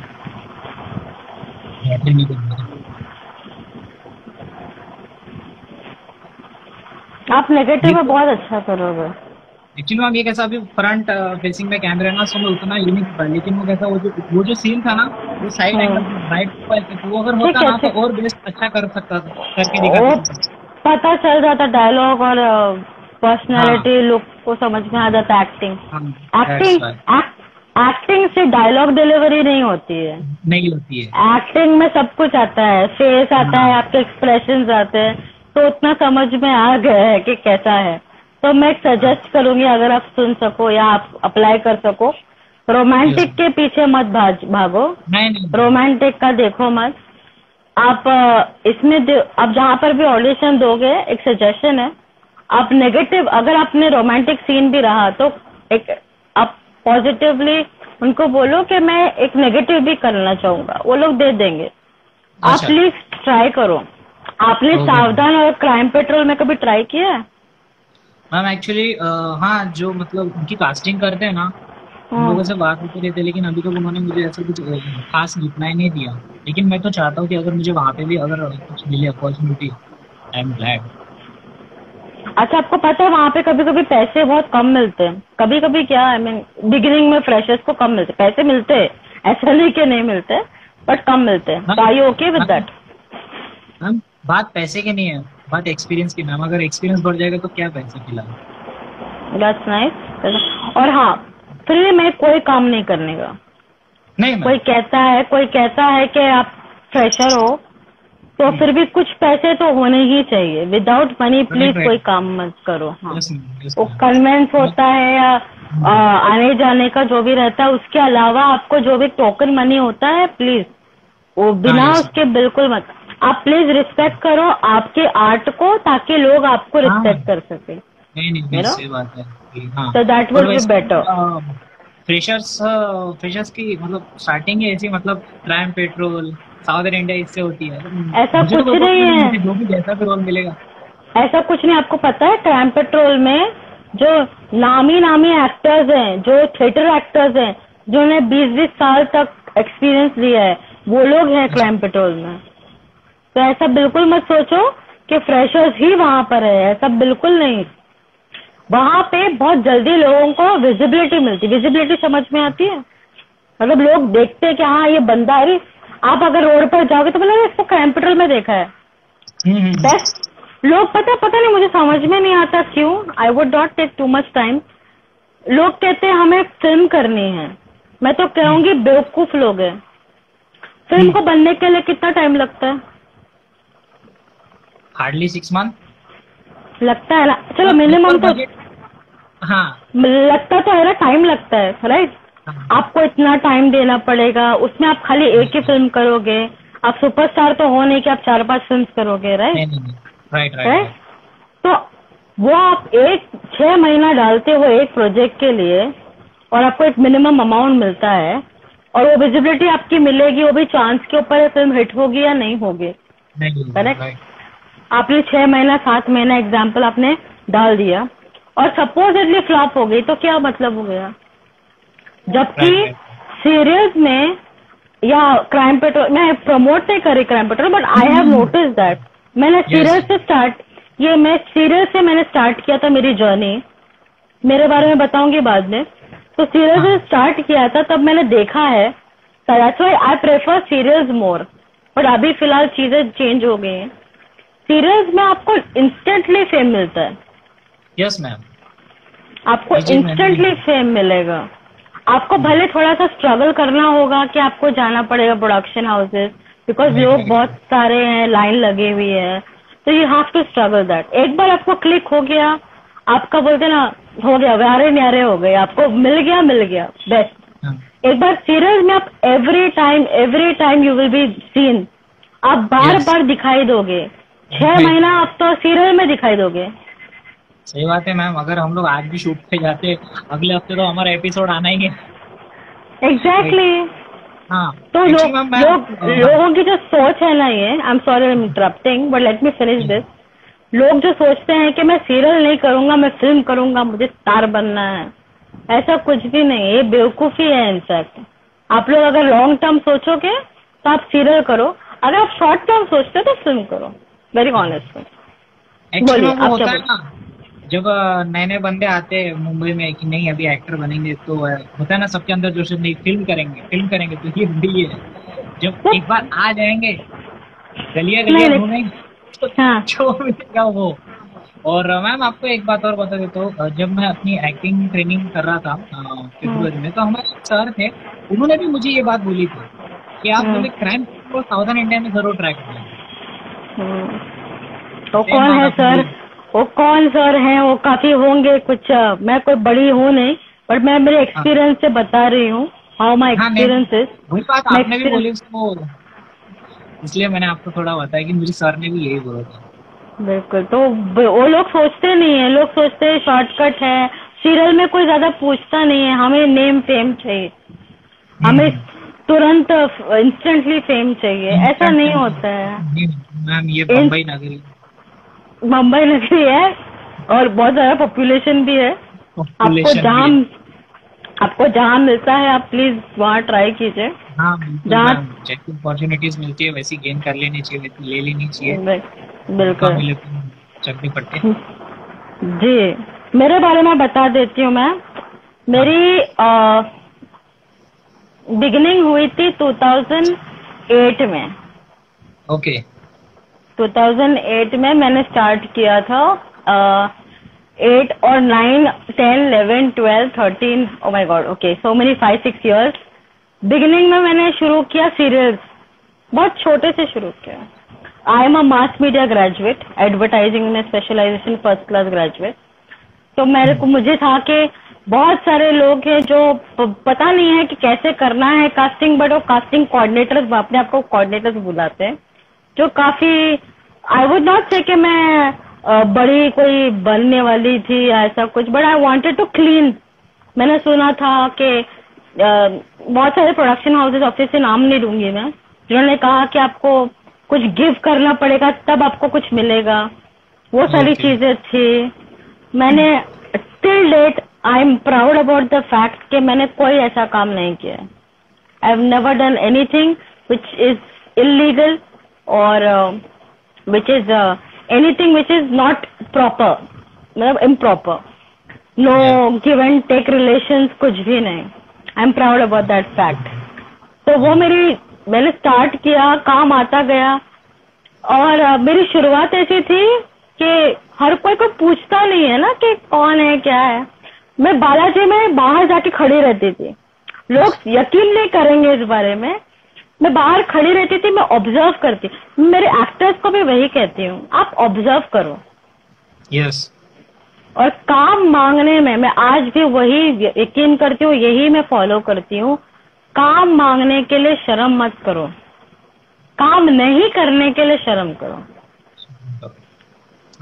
आप नेगेटिव में बहुत अच्छा करोगे। एक्चुअली मैम ये कैसा, अभी फ्रंट फेसिंग में कैमरा है ना, सो मैं उतना यूनिक था, लेकिन वो कैसा वो जो सीन था ना, वो साइड एंगल राइट, वो अगर होता ना तो और बेस्ट अच्छा कर सकता था, करके दिखा सकता। पता चल जाता डायलॉग और पर्सनालिटी लुक को समझ में आ जाता। एक्टिंग से डायलॉग डिलीवरी नहीं होती है। एक्टिंग में सब कुछ आता है, फेस आता है, आपके एक्सप्रेशंस आते हैं, तो उतना समझ में आ गया है कि कैसा है। तो मैं सजेस्ट करूंगी, अगर आप सुन सको या आप अप्लाई कर सको, रोमांटिक के पीछे मत भागो। रोमांटिक का देखो मत आप। इसमें आप जहाँ पर भी ऑडिशन दोगे, एक सजेशन है, आप नेगेटिव, अगर आपने रोमांटिक सीन भी रहा तो एक आप पॉजिटिवली उनको बोलो कि मैं एक नेगेटिव भी करना चाहूंगा, वो लोग दे देंगे। आप प्लीज ट्राई करो। आपने सावधान और क्राइम पेट्रोल में कभी ट्राई किया है? मैम एक्चुअली हाँ, जो मतलब उनकी कास्टिंग करते हैं ना, उन लोगों से बात होती रहती है, लेकिन अभी तक उन्होंने मुझे ऐसा कुछ खास रिप्लाई नहीं दिया। लेकिन मैं तो चाहता हूँ कि अगर मुझे वहाँ पे भी अगर कुछ मिले अपॉर्चुनिटी, आई एम ग्लैड। अच्छा, आपको पता है वहाँ पे कभी कभी पैसे बहुत कम मिलते हैं। कभी कभी क्या, आई मीन बिगिनिंग में फ्रेशर्स को कम मिलते, पैसे मिलते हैं, ऐसा नहीं कि नहीं मिलते, बट कम मिलते हैं। Are you okay with that? Ma'am बात पैसे की नहीं है, बात एक्सपीरियंस की। मैम अगर एक्सपीरियंस बढ़ जाएगा तो क्या पैसे खिला। That's nice. और हाँ, फ्री में कोई काम नहीं करने का। नहीं, कोई कहता है कि आप फ्रेशर हो तो फिर भी कुछ पैसे तो होने ही चाहिए। विदाउट मनी प्लीज कोई काम मत करो। हाँ, वो कन्वेंस होता है या आने जाने का जो भी रहता है, उसके अलावा आपको जो भी टोकन मनी होता है, प्लीज वो बिना उसके बिल्कुल मत। आप प्लीज रिस्पेक्ट करो आपके आर्ट को, ताकि लोग आपको रिस्पेक्ट कर सके। नहीं, सही बात है। तो that would be better. Freshers की मतलब स्टार्टिंग है ऐसी, मतलब क्राइम पेट्रोल, साउदर्न इंडिया इससे होती है। ऐसा कुछ नहीं है, जो भी जैसा भी रोल मिलेगा ऐसा कुछ नहीं। आपको पता है क्राइम पेट्रोल में जो नामी एक्टर्स हैं, जो थिएटर एक्टर्स हैं, जिन्होंने 20-20 साल तक एक्सपीरियंस लिया है, वो लोग हैं क्राइम पेट्रोल में। तो ऐसा बिल्कुल मत सोचो कि फ्रेशर्स ही वहां पर है, ऐसा बिल्कुल नहीं। वहां पे बहुत जल्दी लोगों को विजिबिलिटी मिलती। विजिबिलिटी समझ में आती है, मतलब लोग देखते हैं कि हाँ ये बंदा है। आप अगर रोड पर जाओगे तो मतलब इसको क्राइम पेट्रोल में देखा है। बेस्ट लोग पता नहीं, मुझे समझ में नहीं आता क्यों। I would not take too much time. लोग कहते हैं हमें फिल्म करनी है, मैं तो कहूंगी बेवकूफ लोग हैं। फिल्म को बनने के लिए कितना टाइम लगता है? हार्डली 6 मंथ लगता है ना। चलो मिनिमम तो हाँ लगता तो है ना, टाइम लगता है, राइट। आपको इतना टाइम देना पड़ेगा, उसमें आप खाली एक ही फिल्म करोगे। आप सुपरस्टार तो हो नहीं कि आप 4-5 फिल्म करोगे, राइट। राइट। तो वो आप 6 महीना डालते हो एक प्रोजेक्ट के लिए, और आपको एक मिनिमम अमाउंट मिलता है, और वो विजिबिलिटी आपकी मिलेगी, वो भी चांस के ऊपर है फिल्म हिट होगी या नहीं होगी। करेक्ट। आपने 6 महीना 7 महीना एग्जाम्पल आपने डाल दिया और सपोजिटली फ्लॉप हो गई तो क्या मतलब हो गया। जबकि सीरियल्स में या क्राइम पेट्रोल, मैं प्रमोट नहीं कर रही crime petrol, but I have notice that मैंने सीरियल से स्टार्ट किया था मेरी जर्नी, मेरे बारे में बताऊंगी बाद में। तो सीरियल से स्टार्ट किया था, तब मैंने देखा है, that's why I prefer serials more. But अभी फिलहाल चीजें चेंज हो गई हैं। सीरियल्स में आपको इंस्टेंटली फेम मिलता है। यस मैम, आपको इंस्टेंटली फेम मिलेगा। आपको भले थोड़ा सा स्ट्रगल करना होगा कि आपको जाना पड़ेगा प्रोडक्शन हाउसेस, बिकॉज लोग बहुत सारे हैं, लाइन लगी हुई है, तो you have to struggle that. एक बार आपको क्लिक हो गया, आपका बोलते ना हो गया, व्यारे न्यारे हो गए, आपको मिल गया बेस्ट। एक बार सीरियल में आप every time you will be seen, आप बार बार दिखाई दोगे। 6 महीना आप तो सीरियल में दिखाई दोगे। सही बात है मैम। अगर हम लोग आज भी शूट पे जाते, अगले हफ्ते तो हमारा एपिसोड आना ही है। एग्जैक्टली। हाँ, तो लोगों की जो सोच है ना, ये I am sorry I am interrupting but let me finish this. लोग जो सोचते हैं कि मैं सीरियल नहीं करूंगा, मैं फिल्म करूंगा, मुझे स्टार बनना है, ऐसा कुछ भी नहीं, ये बेवकूफी है। इनफैक्ट आप लोग अगर लॉन्ग टर्म सोचोगे तो आप सीरियल करो, अगर आप शॉर्ट टर्म सोचते हो तो फिल्म करो। Very honest. बोलिए आप क्या बोलते। जब नए नए बंदे आते हैं मुंबई में कि नहीं अभी एक्टर बनेंगे, तो होता है ना सबके अंदर जोश, नहीं फिल्म करेंगे तो ये भी है। जब एक बार आ जाएंगे गलिया घूमेंगे तो मिलेगा वो। और मैम आपको एक बात और बता देता हूँ, जब मैं अपनी एक्टिंग ट्रेनिंग कर रहा था फरवरी में, तो हमारे सर थे, उन्होंने भी मुझे ये बात बोली थी कि आप बोले क्राइम को साउथर्न इंडिया में जरूर ट्राई करना। तो कौन है सर? वो कौन सर हैं? वो काफी होंगे कुछ, मैं कोई बड़ी हूँ नहीं, बट मैं मेरे एक्सपीरियंस से बता रही हूँ हाउ माई एक्सपीरियंस इज। वही बात आपने भी बोली उसको, इसलिए मैंने आपको थोड़ा बताया कि मुझे सर ने भी यही बोला था। बिल्कुल। तो वो लोग सोचते नहीं है, लोग सोचते हैं शॉर्टकट है, सीरियल में कोई ज्यादा पूछता नहीं है, हमें नेम फेम चाहिए, हमें तुरंत इंस्टेंटली फेम चाहिए, ऐसा नहीं होता है मैम। ये मुंबई नगरी है और बहुत ज्यादा पॉपुलेशन भी है। आपको जहाँ मिलता है आप प्लीज वहाँ ट्राई कीजिए। हाँ, जहाँ अपॉर्चुनिटीज मिलती है वैसी गेन कर लेनी चाहिए, ले लेनी चाहिए। बिल्कुल चकनी पट्टे। जी, मेरे बारे में बता देती हूँ मैं। मेरी बिगिनिंग हुई थी 2008 में। ओके। 2008 में मैंने स्टार्ट किया था। 8 और 9, 10, 11, 12, 13, oh my god, okay, so many 5-6 years। Beginning में मैंने शुरू किया सीरियल्स, बहुत छोटे से शुरू किया। I am a mass media graduate, advertising में स्पेशलाइजेशन, फर्स्ट क्लास ग्रेजुएट। तो मुझे था कि बहुत सारे लोग हैं जो पता नहीं है कि कैसे करना है कास्टिंग, बट वो कास्टिंग कोऑर्डिनेटर्स, अपने आप को कोऑर्डिनेटर्स बुलाते हैं, जो काफी, आई वुड नॉट से कि मैं बड़ी कोई बनने वाली थी या ऐसा कुछ, but I wanted to clean. मैंने सुना था कि बहुत सारे प्रोडक्शन हाउसेस, ऑफिस से नाम नहीं दूंगी मैं, जिन्होंने कहा कि आपको कुछ गिव करना पड़ेगा तब आपको कुछ मिलेगा, वो सारी चीजें थी। मैंने till date I am proud about the fact कि मैंने कोई ऐसा काम नहीं किया। I have never done anything which is illegal और which is anything which is not proper, मतलब improper. No give and take relations, कुछ भी नहीं। I am proud about that fact. तो वो मैंने स्टार्ट किया, काम आता गया। और मेरी शुरुआत ऐसी थी कि हर कोई पूछता नहीं है ना कि कौन है क्या है। मैं बालाजी में बाहर जाके खड़ी रहती थी, लोग यकीन नहीं करेंगे इस बारे में, मैं बाहर खड़ी रहती थी, मैं ऑब्जर्व करती। मेरे एक्टर्स को भी वही कहती हूँ, आप ऑब्जर्व करो। यस। और काम मांगने में मैं आज भी वही यकीन करती हूँ, यही मैं फॉलो करती हूँ। काम मांगने के लिए शर्म मत करो, काम नहीं करने के लिए शर्म करो।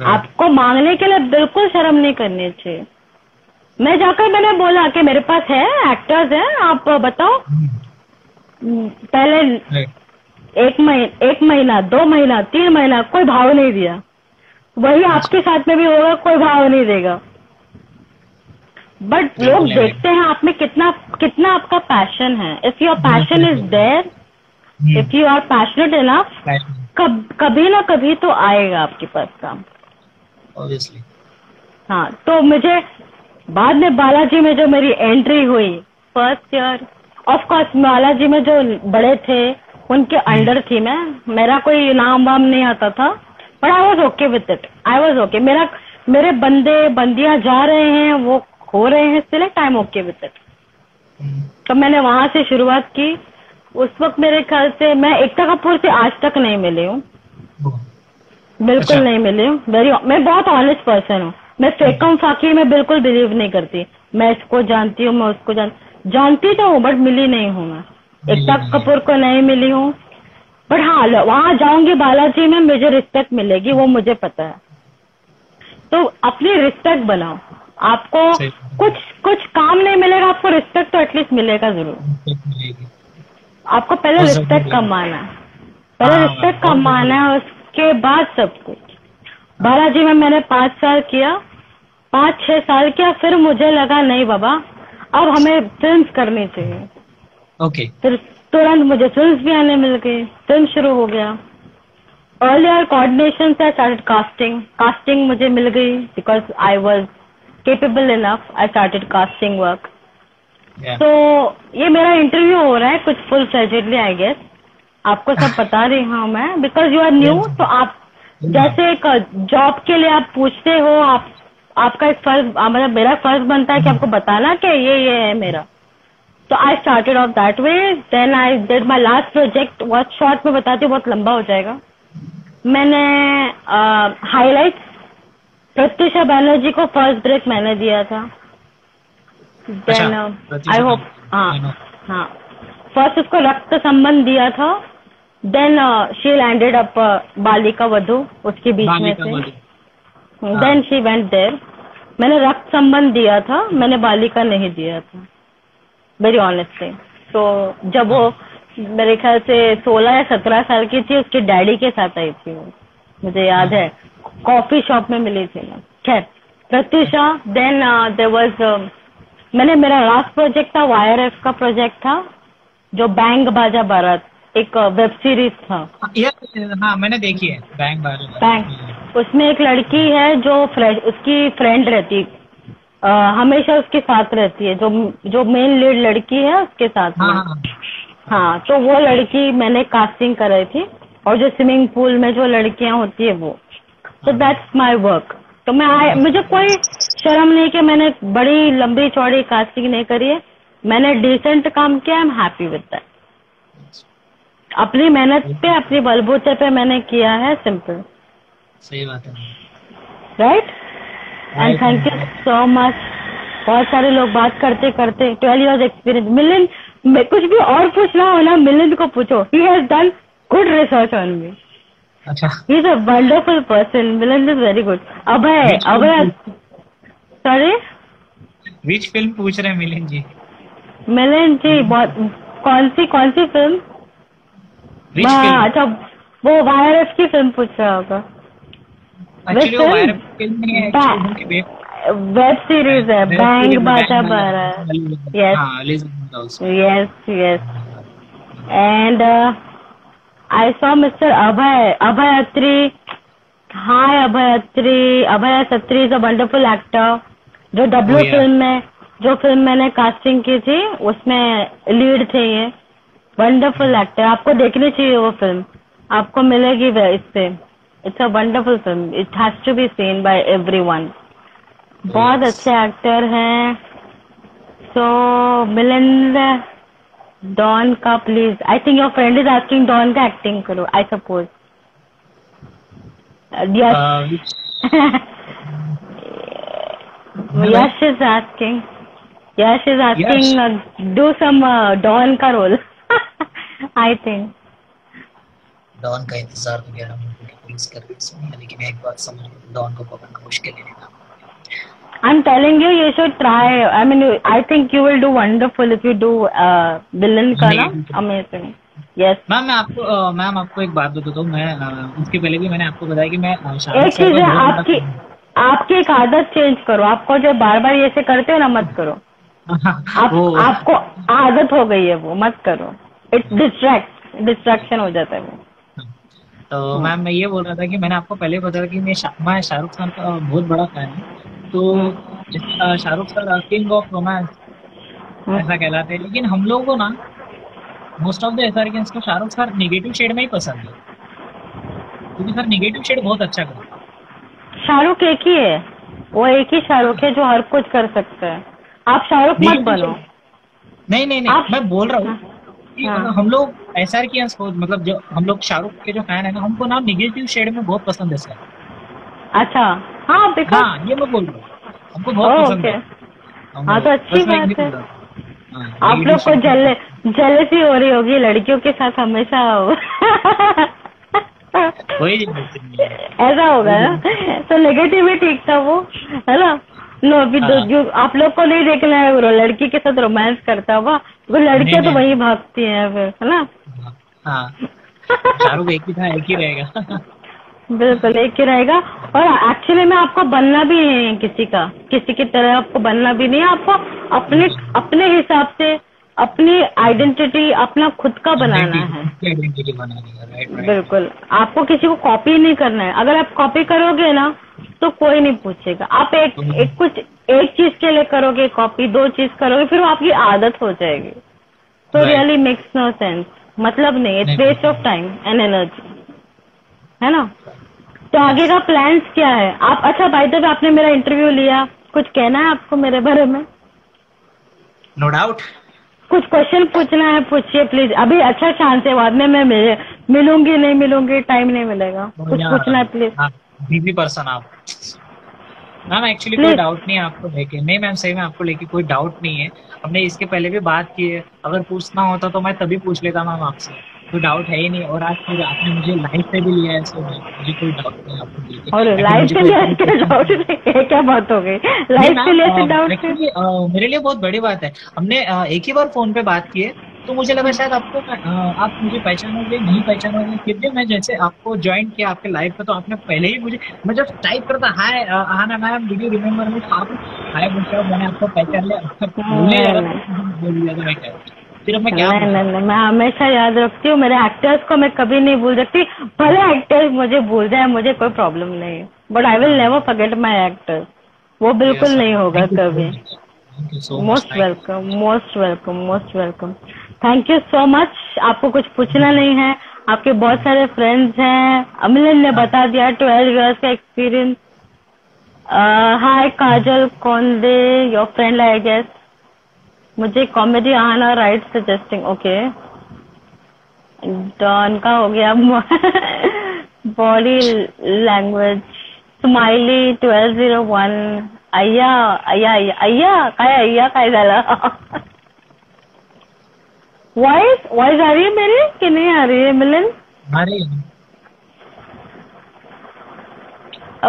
आपको मांगने के लिए बिल्कुल शर्म नहीं करनी चाहिए। मैंने बोला कि मेरे पास है, एक्टर्स हैं, आप बताओ। पहले Right. 1 महीना 2 महीना 3 महीना कोई भाव नहीं दिया, वही आपके साथ में भी होगा, कोई भाव नहीं देगा। बट लोग बिल्कुल है देखते हैं आप में कितना कितना आपका पैशन है। If your passion is there, if you are passionate enough, कभी ना कभी तो आएगा आपके पास काम। ऑब्वियसली। हाँ, तो मुझे बाद में बालाजी में जो मेरी एंट्री हुई first year, of course Balaji में जो बड़े थे उनके अंडर थी मैं, मेरा कोई नाम वाम नहीं आता था, but I was okay with it, I was okay. मेरे बंदे बंदियां जा रहे हैं, वो हो रहे हैं select, I am okay with it. तो मैंने वहां से शुरुआत की। उस वक्त मेरे ख्याल से मैं एकता कपूर से आज तक नहीं मिली हूँ, बिल्कुल अच्छा। नहीं मिली हूँ। मैं बहुत ऑनेस्ट पर्सन हूँ, मैं फेकम फाकी में बिल्कुल बिलीव नहीं करती। मैं इसको जानती हूँ, मैं उसको जानती तो हूँ, बट मिली नहीं हूँ मैं। एकता कपूर को नहीं मिली हूँ, बट हाँ वहां जाऊंगी बालाजी में, मुझे रिस्पेक्ट मिलेगी, वो मुझे पता है। तो अपनी रिस्पेक्ट बनाओ। आपको कुछ काम नहीं मिलेगा, आपको रिस्पेक्ट तो एटलीस्ट मिलेगा जरूर। आपको पहले रिस्पेक्ट कमाना है, पहले रिस्पेक्ट कमाना है, उसके बाद सब कुछ। बालाजी में मैंने 5 साल किया, 5-6 साल किया, फिर मुझे लगा नहीं बाबा अब हमें फिल्म्स करनी चाहिए। ओके। फिर तुरंत मुझे फिल्म्स भी आने मिल गई, फिल्म शुरू हो गया। अर्लियर कोऑर्डिनेशन से स्टार्टेड कास्टिंग मुझे मिल गई because I was capable enough, I started casting work. Yeah. तो ये मेरा इंटरव्यू हो रहा है कुछ फुल फ्लेजेडली आई गेस, आपको सब बता रही हूँ मैं, बिकॉज यू आर न्यू। तो आप जैसे एक जॉब के लिए आप पूछते हो, आपका एक फर्ज, मतलब मेरा फर्ज बनता है कि आपको बताना कि ये है मेरा। तो I started off that way, then I did my last project. बहुत शॉर्ट में बताती हूँ, बहुत लंबा हो जाएगा। मैंने हाईलाइट्स प्रत्युषा बैनर्जी को फर्स्ट ब्रेक मैंने दिया था। देन आई होप, हाँ फर्स्ट उसको रक्त संबंध दिया था। Then she landed up Balika Vadhu उसके बीच में से, देन शी वेंट देयर। मैंने रक्त संबंध दिया था, मैंने बालिका नहीं दिया था, वेरी ऑनेस्टली। तो जब वो मेरे ख्याल से 16 या 17 साल की थी, उसके डैडी के साथ आई थी वो, मुझे याद है, कॉफी शॉप में मिली थी मैं। खैर प्रत्युषा, देन देयर वाज, मैंने मेरा लास्ट प्रोजेक्ट था YRF का प्रोजेक्ट था, जो बैंग बाजा बारात, एक वेब सीरीज था। हाँ मैंने देखी है बैंग बाजा। बैंग, उसमें एक लड़की है जो उसकी फ्रेंड रहती, हमेशा उसके साथ रहती है, जो मेन लीड लड़की है उसके साथ में। हाँ, तो वो लड़की मैंने कास्टिंग कराई थी, और जो स्विमिंग पूल में जो लड़कियां होती है वो। तो दैट्स माय वर्क। तो मुझे कोई शर्म नहीं कि मैंने बड़ी लंबी चौड़ी कास्टिंग नहीं करी है, मैंने डिसेंट काम किया, I am happy with that. अपनी मेहनत पे, अपनी बलबूते पे मैंने किया है, सिंपल। सही बात है, right. And thank you so much. बहुत सारे लोग बात करते करते 12 years एक्सपीरियंस। मिलिंद, कुछ भी और पूछना हो ना मिलिंद को पूछो, he has done good research on me. अच्छा, he is a wonderful person, Milind is very good. Abhay, sorry which film पूछ रहे हैं मिलिंद जी? मिलिंद जी कौन सी फिल्म? अच्छा, वो YRF की फिल्म पूछ रहा होगा। एक्चुअली वो YRF फिल्म नहीं है, एक्चुअली वेब सीरीज है, Bang Baaja Baaraat. Yes. And I saw mister Abhay Atri. Hi Abhay Atri. Abhay Atri is a wonderful actor, जो जो फिल्म मैंने कास्टिंग की थी उसमें लीड थे ये। वंडरफुल एक्टर, आपको देखनी चाहिए वो फिल्म, आपको मिलेगी इस पे। It's a wonderful film, it has to be seen by everyone. बहुत अच्छे एक्टर हैं। सो मिलिंद, डॉन का please, I think your friend is asking Don का एक्टिंग करो, I suppose. Yash is asking do some Don का रोल। आई थिंक डॉन का इंतजार वगैरह पुलिस कर रही है, लेकिन एक बात समझ, डॉन को पकड़ना मुश्किल है। I'm telling you, you should try. I mean, I think you will do wonderful if you do villain का ना. Amazing. Yes. मैम मैम आपको एक बात बताता हूँ मैं इसके पहले भी मैंने आपको बताया कि मैं एक चीज है, आपकी एक आदत चेंज करो. आपको जो बार बार ये से करते हो ना, मत करो. आपको आदत हो गई है, वो मत करो. इट डिस्ट्रैक्शन हो जाता है वो. तो मैम मैं ये बोल रहा था कि मैंने आपको पहले बताया कि मैं शाहरुख खान का बहुत बड़ा फैन हूँ. तो Shahrukh sir king of romance ऐसा कहलाते हैं, लेकिन हम लोगों को ना मोस्ट ऑफ द एसआरकेन्स को शाहरुख सर नेगेटिव शेड में ही पसंद है, क्योंकि सर नेगेटिव शेड बहुत अच्छा करता है. शाहरुख एक ही है, वो एक ही शाहरुख है जो हर कुछ कर सकता है. आप शाहरुख मत बनो. नहीं मैं बोल रहा हूँ कि हम लोग एसआरकेन्स को, मतलब जो हम लोग शाहरुख के जो फैन है ना, हमको ना नेगेटिव शेड में बहुत पसंद है सर. अच्छा. हाँ देखो, हाँ ये मैं बोल रहा हूँ, हमको बहुत पसंद है. हाँ तो अच्छी बात है. आप लोग को जेलसी हो रही होगी लड़कियों के साथ हमेशा. ऐसा होगा ना, तो नेगेटिव ही ठीक था वो, है ना. नो अभी आप लोग को नहीं देखना है वो लड़की के साथ रोमांस करता हुआ. वो लड़कियां तो वही भागती हैं फिर, है ना. शाहरुख एक ही था, एक ही रहेगा. बिल्कुल एक ही रहेगा. और एक्चुअली में आपको बनना भी नहीं है किसी की तरह. आपको बनना भी नहीं है. आपको अपने हिसाब से अपनी आइडेंटिटी अपना खुद का बनाना है. बिल्कुल. आपको किसी को कॉपी नहीं करना है. अगर आप कॉपी करोगे ना तो कोई नहीं पूछेगा. आप एक चीज के लिए करोगे कॉपी, 2 चीज करोगे, फिर वो आपकी आदत हो जाएगी. तो रियली मेक्स नो सेंस. मतलब नहीं, it's waste of time and energy, है ना. तो आगे का प्लान्स क्या है आप? अच्छा भाई, तब आपने मेरा इंटरव्यू लिया, कुछ कहना है आपको मेरे बारे में? No doubt. कुछ क्वेश्चन पूछना है, पूछिए प्लीज. अभी अच्छा चांस है, बाद में मैं मिलूंगी नहीं मिलूंगी, टाइम नहीं मिलेगा. कुछ पूछना है प्लीज. बिजी पर्सन आप. मैम एक्चुअली कोई डाउट नहीं है आपको लेके. नहीं मैम सही में आपको लेके कोई डाउट नहीं है. हमने इसके पहले भी बात की है. अगर पूछना होता तो मैं तभी पूछ लेता मैम आपसे. कोई डाउट है ही नहीं. और आज फिर आपने मुझे लाइव पे भी लिया है, सो मुझे कोई डाउट नहीं आपको लेके. और लाइव पे लिया डाउट नहीं, क्या बात हो गई? लाइव पे लिया डाउट एक्चुअली मेरे लिए बहुत बड़ी बात है. हमने एक ही बार फोन पे बात की है, तो मुझे लगा शायद आपको आप मुझे पहचानोगे, नहीं पहचानोगे. क्योंकि मैं जैसे आपको ज्वाइन किया आपके लाइव पे, तो आपने पहले ही मुझे, मैं जब टाइप करता हाय आना मैम वीडियो रिमेम्बर में, आप हाय बोलते हो, मैंने आपको पहचान लिया. बोल दिया था मैं क्या. फिर मैं क्या नहीं, मैं हमेशा याद रखती हूँ. मेरे एक्टर्स को मैं कभी नहीं भूल सकती. भले एक्टर्स मुझे भूल जाए, मुझे कोई प्रॉब्लम नहीं है, but I will never forget my actors. वो बिल्कुल नहीं होगा कभी. Most welcome, most welcome, most welcome. Thank you so much. आपको कुछ पूछना नहीं है, आपके बहुत सारे फ्रेंड्स हैं. अमिलन ने बता दिया 12 years का experience. Hi Kajal Konde, your friend I guess. मुझे कॉमेडी आना राइट सजेस्टिंग. ओके डॉन का हो गया. Body language smiley 1201. अय्या काय झालं. वॉइस आ रही है मेरी कि नहीं आ रही है मिलन? आ रही है.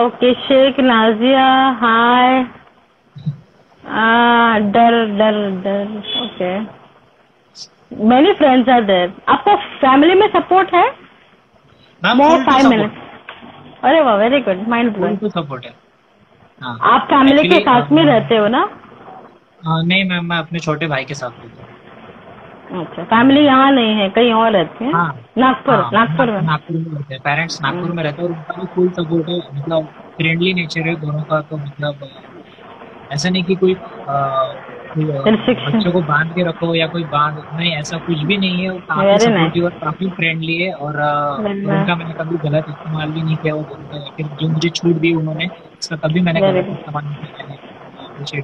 Okay Shekh Nazia hi. डर. Okay many friends are there. आपको फैमिली में सपोर्ट है? More 5 minutes. अरे वाह very good. Mind blowing. Support है. आप फैमिली के साथ में रहते हो ना? नहीं मैम, मैं अपने छोटे भाई के साथ रहता हूँ. अच्छा, फैमिली यहाँ नहीं है, कहीं और रहते हैं? नागपुर में रहते हैं. पेरेंट्स नागपुर में रहते हैं और उनका भी फुल सपोर्ट है. मतलब फ्रेंडली नेचर है दोनों का. तो मतलब ऐसा नहीं कि कोई बच्चों को बांध के रखो या कोई बांध नहीं, ऐसा कुछ भी नहीं है. वो काफी सपोर्टिव और काफी फ्रेंडली है. और उनका मैंने कभी गलत इस्तेमाल भी नहीं किया. फिर जो मुझे छूट दी उन्होंने, उसका कभी मैंने गलत इस्तेमाल नहीं किया.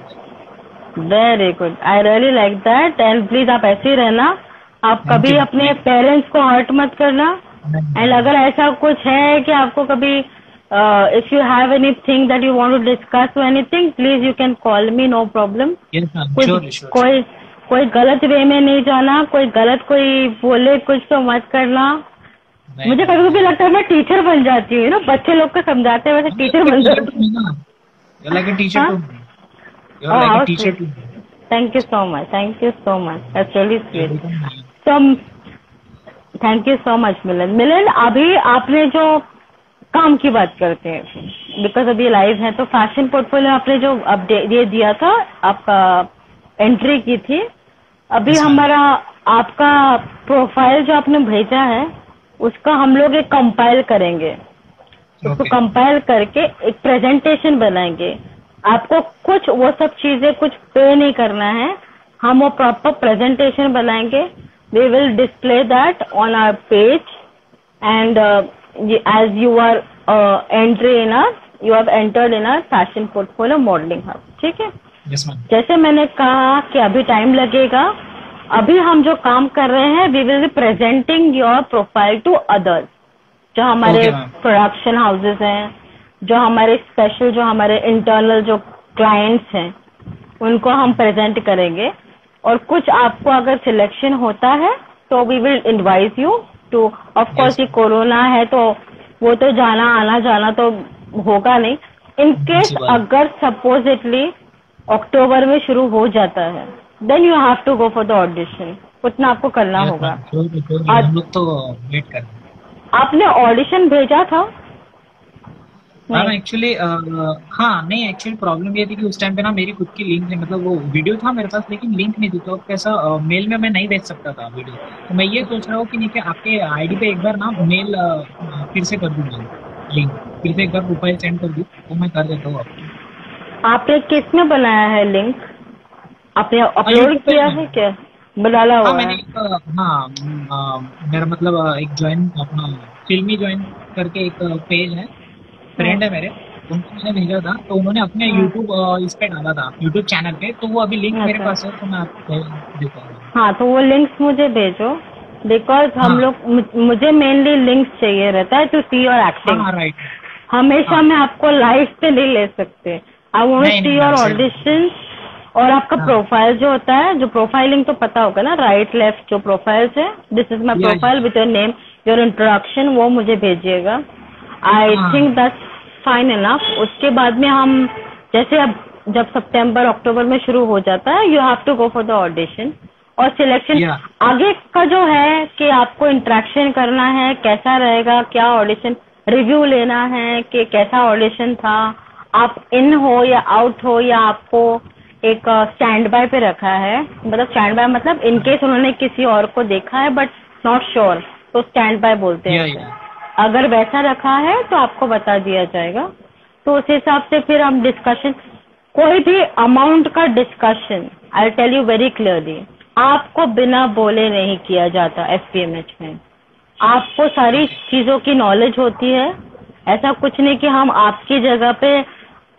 Very good. I really like that. And please आप ऐसे ही रहना. आप कभी अपने पेरेंट्स को हर्ट मत करना. एंड अगर ऐसा कुछ है कि आपको कभी if you have anything that you want to discuss anything, please you can call me. No problem. कोई गलत वे में नहीं जाना. कोई गलत कोई बोले कुछ तो मत करना. मुझे कभी कभी लगता है मैं टीचर बन जाती हूँ ना. बच्चे लोग को समझाते हैं वैसे टीचर बन जाती हूँ. You're like a teacher to me. Thank you so much. Thank you so much. That's really sweet. So, thank you so much, मिलन. मिलन, अभी आपने जो काम की बात करते हैं, बिकॉज अभी लाइव है, तो फैशन पोर्टफोलियो आपने जो अपडेट ये दिया था, आपका एंट्री की थी, अभी हमारा आपका प्रोफाइल जो आपने भेजा है उसका हम लोग एक कंपाइल करेंगे, उसको कंपाइल करके एक प्रेजेंटेशन बनाएंगे. आपको कुछ वो सब चीजें कुछ पे नहीं करना है, हम वो प्रॉपर प्रेजेंटेशन बनाएंगे. We will display that on our page and as you are you have entered in our fashion portfolio modeling hub. ठीक है. Yes, ma'am. जैसे मैंने कहा कि अभी टाइम लगेगा, अभी हम जो काम कर रहे हैं, we will be presenting your profile to others, जो हमारे प्रोडक्शन हाउसेस हैं, जो हमारे स्पेशल, जो हमारे इंटरनल जो क्लाइंट्स हैं, उनको हम प्रेजेंट करेंगे. और कुछ आपको अगर सिलेक्शन होता है तो we will invite you to, of course ये कोरोना है तो वो तो जाना आना जाना तो होगा नहीं. इन केस अगर सपोजिटली अक्टूबर में शुरू हो जाता है, then you have to go for the audition. उतना आपको करना होगा. हम लोग तो वेट कर रहे हैं. आपने ऑडिशन भेजा था? हाँ एक्चुअली नहीं, एक्चुअली प्रॉब्लम ये थी कि उस टाइम पे ना मेरी खुद की लिंक नहीं, मतलब वो वीडियो था मेरे पास लेकिन लिंक नहीं थी, तो कैसा मेल में मैं नहीं भेज सकता था वीडियो. तो मैं ये सोच रहा हूँ कि नहीं कि आपके आईडी पे एक बार ना मेल फिर से कर दूंगा, लिंक फिर से एक बार प्रोफाइल सेंड कर दूँ तो मैं कर देता हूँ आपको. आपने किस में बनाया है लिंक? आपने अपलोड किया है क्या? डाला हुआ है? मेरा मतलब एक ज्वाइन अपना फिल्मी ज्वाइन करके एक पेज है, फ्रेंड है मेरे, उनको मैंने भेजा था, तो उन्होंने अपने यूट्यूब इस पे डाला था, यूट्यूब चैनल पे, तो वो अभी लिंक मेरे पास है, तो मैं आपको देता हूँ. हाँ, तो वो लिंक्स मुझे भेजो, बिकॉज हम लोग, मुझे मेनली लिंक्स चाहिए रहता है to see your acting. Right. हमेशा मैं आपको लाइव पे नहीं ले सकते. I want to see your audition. और आपका प्रोफाइल जो होता है, जो प्रोफाइलिंग तो पता होगा ना, राइट लेफ्ट जो प्रोफाइल्स है, this is my profile with your name, your introduction, वो मुझे भेजिएगा. I think that's fine enough. उसके बाद में हम, जैसे अब जब सितंबर अक्टूबर में शुरू हो जाता है, you have to go for the audition. और सिलेक्शन आगे का जो है कि आपको इंटरेक्शन करना है, कैसा रहेगा, क्या ऑडिशन रिव्यू लेना है कि कैसा ऑडिशन था, आप इन हो या आउट हो, या आपको एक स्टैंड बाय पे रखा है. मतलब स्टैंड बाय मतलब इन केस उन्होंने किसी और को देखा है बट नॉट श्योर, तो स्टैंड बाय बोलते हैं. अगर वैसा रखा है तो आपको बता दिया जाएगा. तो उस हिसाब से फिर हम डिस्कशन, कोई भी अमाउंट का discussion, I tell you very clearly, आपको बिना बोले नहीं किया जाता एफपीएमएच में. आपको सारी चीजों की नॉलेज होती है. ऐसा कुछ नहीं कि हम आपकी जगह पे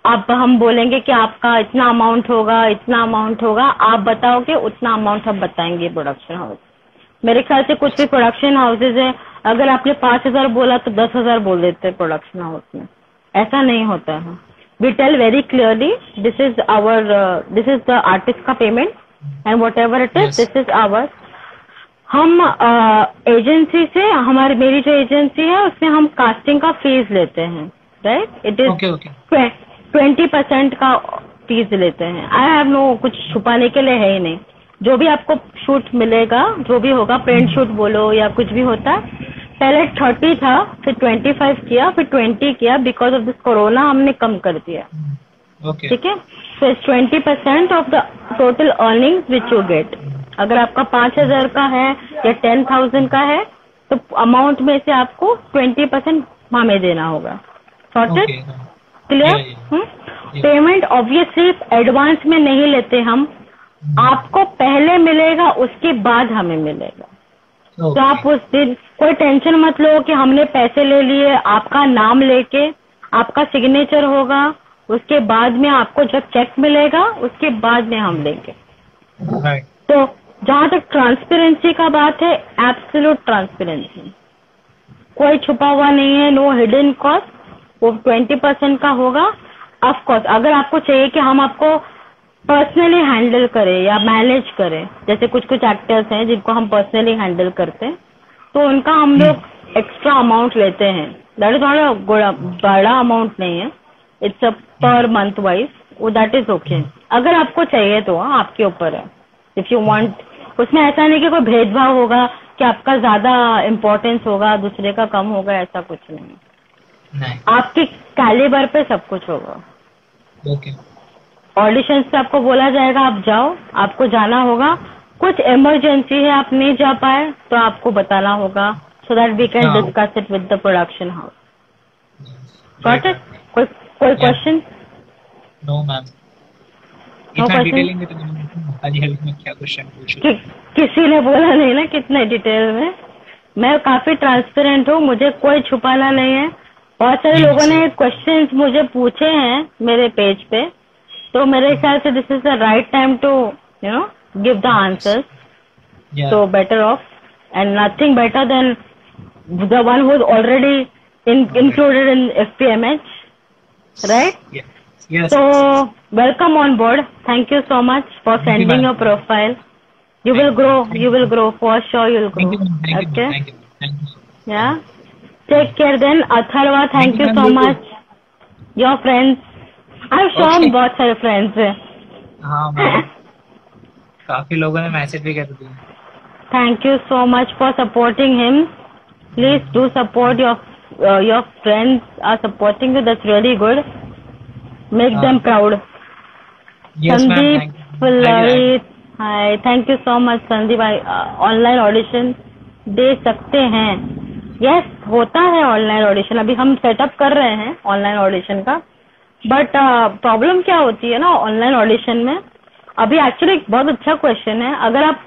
अब हम बोलेंगे कि आपका इतना अमाउंट होगा, इतना अमाउंट होगा, आप बताओगे उतना अमाउंट हम बताएंगे. प्रोडक्शन हाउस, मेरे ख्याल से कुछ भी प्रोडक्शन हाउसेज है, अगर आपने 5,000 बोला तो 10,000 बोल देते हैं प्रोडक्शन हाउस में. ऐसा नहीं होता है. We tell very clearly, this is the artist का payment and whatever it is, this is our. हम एजेंसी से, मेरी जो एजेंसी है उसमें हम कास्टिंग का फीस लेते हैं, राइट. इट इज 20% का फीस लेते हैं. आई हैव नो, कुछ छुपाने के लिए है ही नहीं. जो भी आपको शूट मिलेगा, जो भी होगा, प्रिंट शूट बोलो या कुछ भी होता है, पहले 30 था, फिर 25 किया, फिर 20 किया. बिकॉज ऑफ दिस कोरोना हमने कम कर दिया. ठीक है. So it's 20% of the total earnings which you get. अगर आपका 5,000 का है या 10,000 का है तो अमाउंट में से आपको 20% हमें देना होगा. Sorted? Clear? Payment obviously advance में नहीं लेते हम. आपको पहले मिलेगा, उसके बाद हमें मिलेगा. तो आप उस दिन कोई टेंशन मत लो कि हमने पैसे ले लिए. आपका नाम लेके आपका सिग्नेचर होगा, उसके बाद में आपको जब चेक मिलेगा उसके बाद में हम लेंगे. तो जहाँ तक ट्रांसपेरेंसी का बात है, एब्सोल्यूट ट्रांसपेरेंसी, कोई छुपा हुआ नहीं है. No hidden cost. वो 20% का होगा. ऑफ कोर्स अगर आपको चाहिए कि हम आपको पर्सनली हैंडल करें या मैनेज करें, जैसे कुछ एक्टर्स हैं जिनको हम पर्सनली हैंडल करते हैं, तो उनका हम लोग एक्स्ट्रा अमाउंट लेते हैं. दैट इज नॉट अ बड़ा अमाउंट नहीं है. It's a per month wise वो दैट इज ओके, अगर आपको चाहिए तो आपके ऊपर है, इफ यू वांट। उसमें ऐसा नहीं कि कोई भेदभाव होगा कि आपका ज्यादा इम्पोर्टेंस होगा दूसरे का कम होगा, ऐसा कुछ नहीं। आपके कैलिबर पे सब कुछ होगा। ओके। ऑडिशंस पे आपको बोला जाएगा आप जाओ, आपको जाना होगा। कुछ इमरजेंसी है आप नहीं जा पाए तो आपको बताना होगा, so that we can discuss it with the production house. Got it? कोई क्वेश्चन? नो मैम, इतना डिटेलिंग में तो मैं क्या क्वेश्चन पूछूं? किसी ने बोला नहीं ना कितने डिटेल में। मैं काफी ट्रांसपेरेंट हूँ, मुझे कोई छुपाना नहीं है। बहुत सारे लोगों ने क्वेश्चंस मुझे पूछे हैं मेरे पेज पे, तो मेरे ख्याल से this is the right time to you know give the answers. So better off, and nothing better than the one who's already included in FPMH, right? Yes. So welcome on board. Thank you so much for sending your profile. You will grow. You will grow for sure. You'll grow. Thank you. Yeah. Take care then. Atharva, thank you so much. Your friends. I'm sure बहुत सारे friends हैं. हाँ ma'am, काफी लोगों ने message भी कर दिया। Thank you so much for supporting him. Please do support your friends are supporting you. That's really good. Make them proud. Yes, Sandeep ma'am. Pillai, hi. Thank you so much, Sandeep. Online audition दे सकते हैं? Yes, होता है online audition. अभी हम setup कर रहे हैं ऑनलाइन ऑडिशन का, बट प्रॉब्लम क्या होती है ना ऑनलाइन ऑडिशन में। अभी एक्चुअली बहुत अच्छा क्वेश्चन है। अगर आप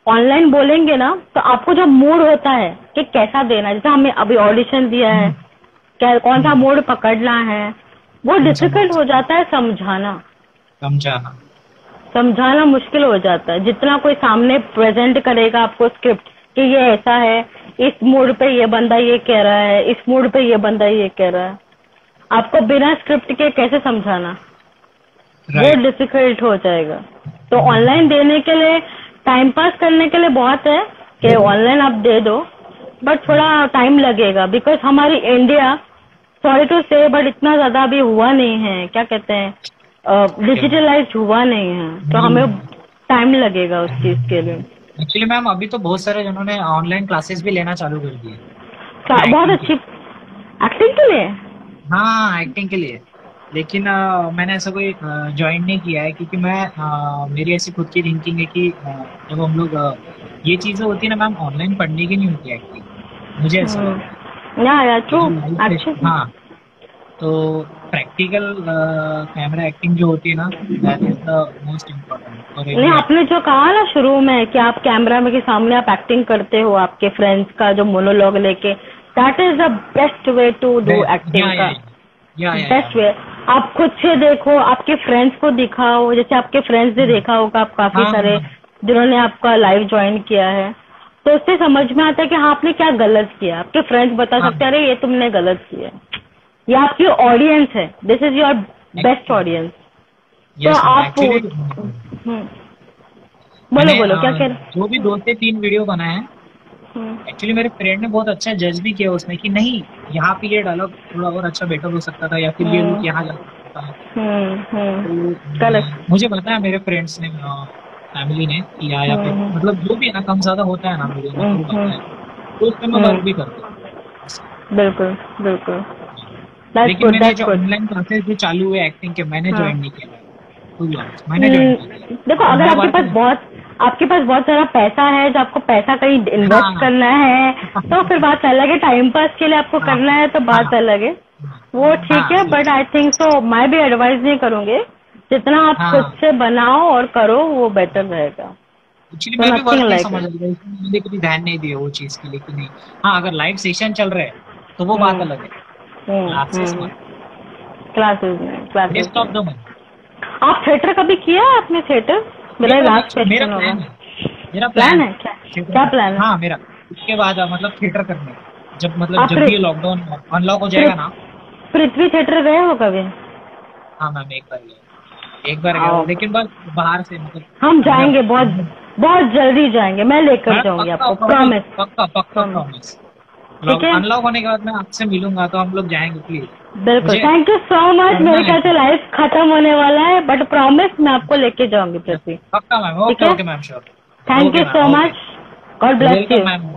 ऑनलाइन बोलेंगे ना तो आपको जो मूड होता है कि कैसा देना है, जैसे हमें अभी ऑडिशन दिया है, क्या कौन सा मूड पकड़ना है, वो डिफिकल्ट हो जाता है समझाना मुश्किल हो जाता है। जितना कोई सामने प्रेजेंट करेगा आपको स्क्रिप्ट कि ये ऐसा है, इस मूड पे ये बंदा ये कह रहा है, इस मूड पे ये बंदा ये कह रहा है, आपको बिना स्क्रिप्ट के कैसे समझाना, वो डिफिकल्ट हो जाएगा। तो ऑनलाइन देने के लिए टाइम पास करने के लिए बहुत है कि ऑनलाइन आप दे दो, बट थोड़ा टाइम लगेगा बिकॉज हमारी इंडिया, सॉरी टू से, बट इतना ज्यादा अभी हुआ नहीं है, क्या कहते हैं, डिजिटलाइज हुआ नहीं है, तो हमें टाइम लगेगा उस चीज के लिए। एक्चुअली मैम अभी तो बहुत सारे जिन्होंने ऑनलाइन क्लासेस भी लेना चालू कर दिए। बहुत अच्छी एक्टिंग के लिए। हाँ, एक्टिंग के लिए, लेकिन मैंने ऐसा कोई ज्वाइन नहीं किया है क्योंकि मैं मेरी ऐसी खुद की थिंकिंग है कि जब हम लोग ये चीजें होती है ना मैम, ऑनलाइन पढ़ने की नहीं होती एक्टिंग, मुझे ऐसा लगता है। हाँ, तो प्रैक्टिकल कैमरा एक्टिंग जो होती है ना, that is the most important. नहीं, आपने जो कहा ना शुरू में कि आप कैमरा में के सामने आप एक्टिंग करते हो आपके फ्रेंड्स का जो मोनोलॉग लेके, that is the best way to do acting का। बेस्ट वे, आप खुद से देखो, आपके फ्रेंड्स को दिखाओ, जैसे आपके फ्रेंड्स ने देखा होगा आप काफी सारे जिन्होंने आपका लाइव ज्वाइन किया है, तो उससे समझ में आता है कि हाँ आपने क्या गलत किया। आपके फ्रेंड्स बता सकते हैं अरे ये तुमने गलत किया। ये आपकी ऑडियंस है, this is your best audience. तो आप बोलो क्या कह रहे? जो भी 2 से 3 वीडियो बनाए हैं, एक्चुअली मेरे फ्रेंड ने बहुत अच्छा जज भी किया उसमें कि नहीं, यहाँ पे ये डायलॉग थोड़ा और अच्छा बेटर हो सकता था, या फिर ये लुक यहाँ जा सकता था। तो मुझे पता है मेरे फ्रेंड्स ने, फैमिली ने किया, या फिर मतलब जो भी है ना, कम ज्यादा होता है ना वीडियो में, तो उसमें मैं वर्क भी करता हूँ। बिल्कुल। लेकिन मैंने जो ऑनलाइन क्लासेस जो चालू हुए एक्टिंग के, मैंने ज्वाइन नहीं किया। मैंने ज्वाइन किया। देखो, अगर आपके पास बहुत सारा पैसा है, जो आपको पैसा कहीं इन्वेस्ट करना है, तो फिर बात अलग है। टाइम पास के लिए आपको करना है तो बात अलग है, वो ठीक है। बट आई थिंक सो, मैं भी एडवाइस नहीं करूंगी, जितना आप खुद से बनाओ और करो वो बेटर रहेगा। एक्चुअली मैं भी वर्क नहीं समझ रहा, मैंने कभी ध्यान नहीं दिया वो चीज के लिए कि नहीं, हाँ अगर लाइव सेशन चल रहे हैं तो वो बात अलग है। क्लासेस में बेस्ट ऑफ द मन। आप थिएटर कभी किया है? आपने थिएटर? मेरा लास्ट क्वेश्चन होगा। मेरा प्लान है। क्या प्लान है? हाँ मेरा, उसके बाद मतलब थिएटर करने, जब भी लॉकडाउन अनलॉक हो जाएगा ना। पृथ्वी थिएटर गए हो कभी? हाँ मैम, एक बार गया, लेकिन बस बाहर से, मतलब हम जाएंगे, बहुत जल्दी जाएंगे, मैं लेकर जाऊंगी आपको, प्रॉमिस। पक्का प्रॉमिस। ठीक है, अनलॉक होने के बाद मैं आपसे मिलूंगा तो हम लोग जाएंगे प्लीज। बिल्कुल। Thank you so much. मेरे ख्याल से लाइफ खत्म होने वाला है, बट प्रॉमिस मैं आपको लेके जाऊंगी पृथ्वी। पक्का मैम। ठीक ओके है? Okay ma'am, sure. Thank you so much. God bless you. Ma'am.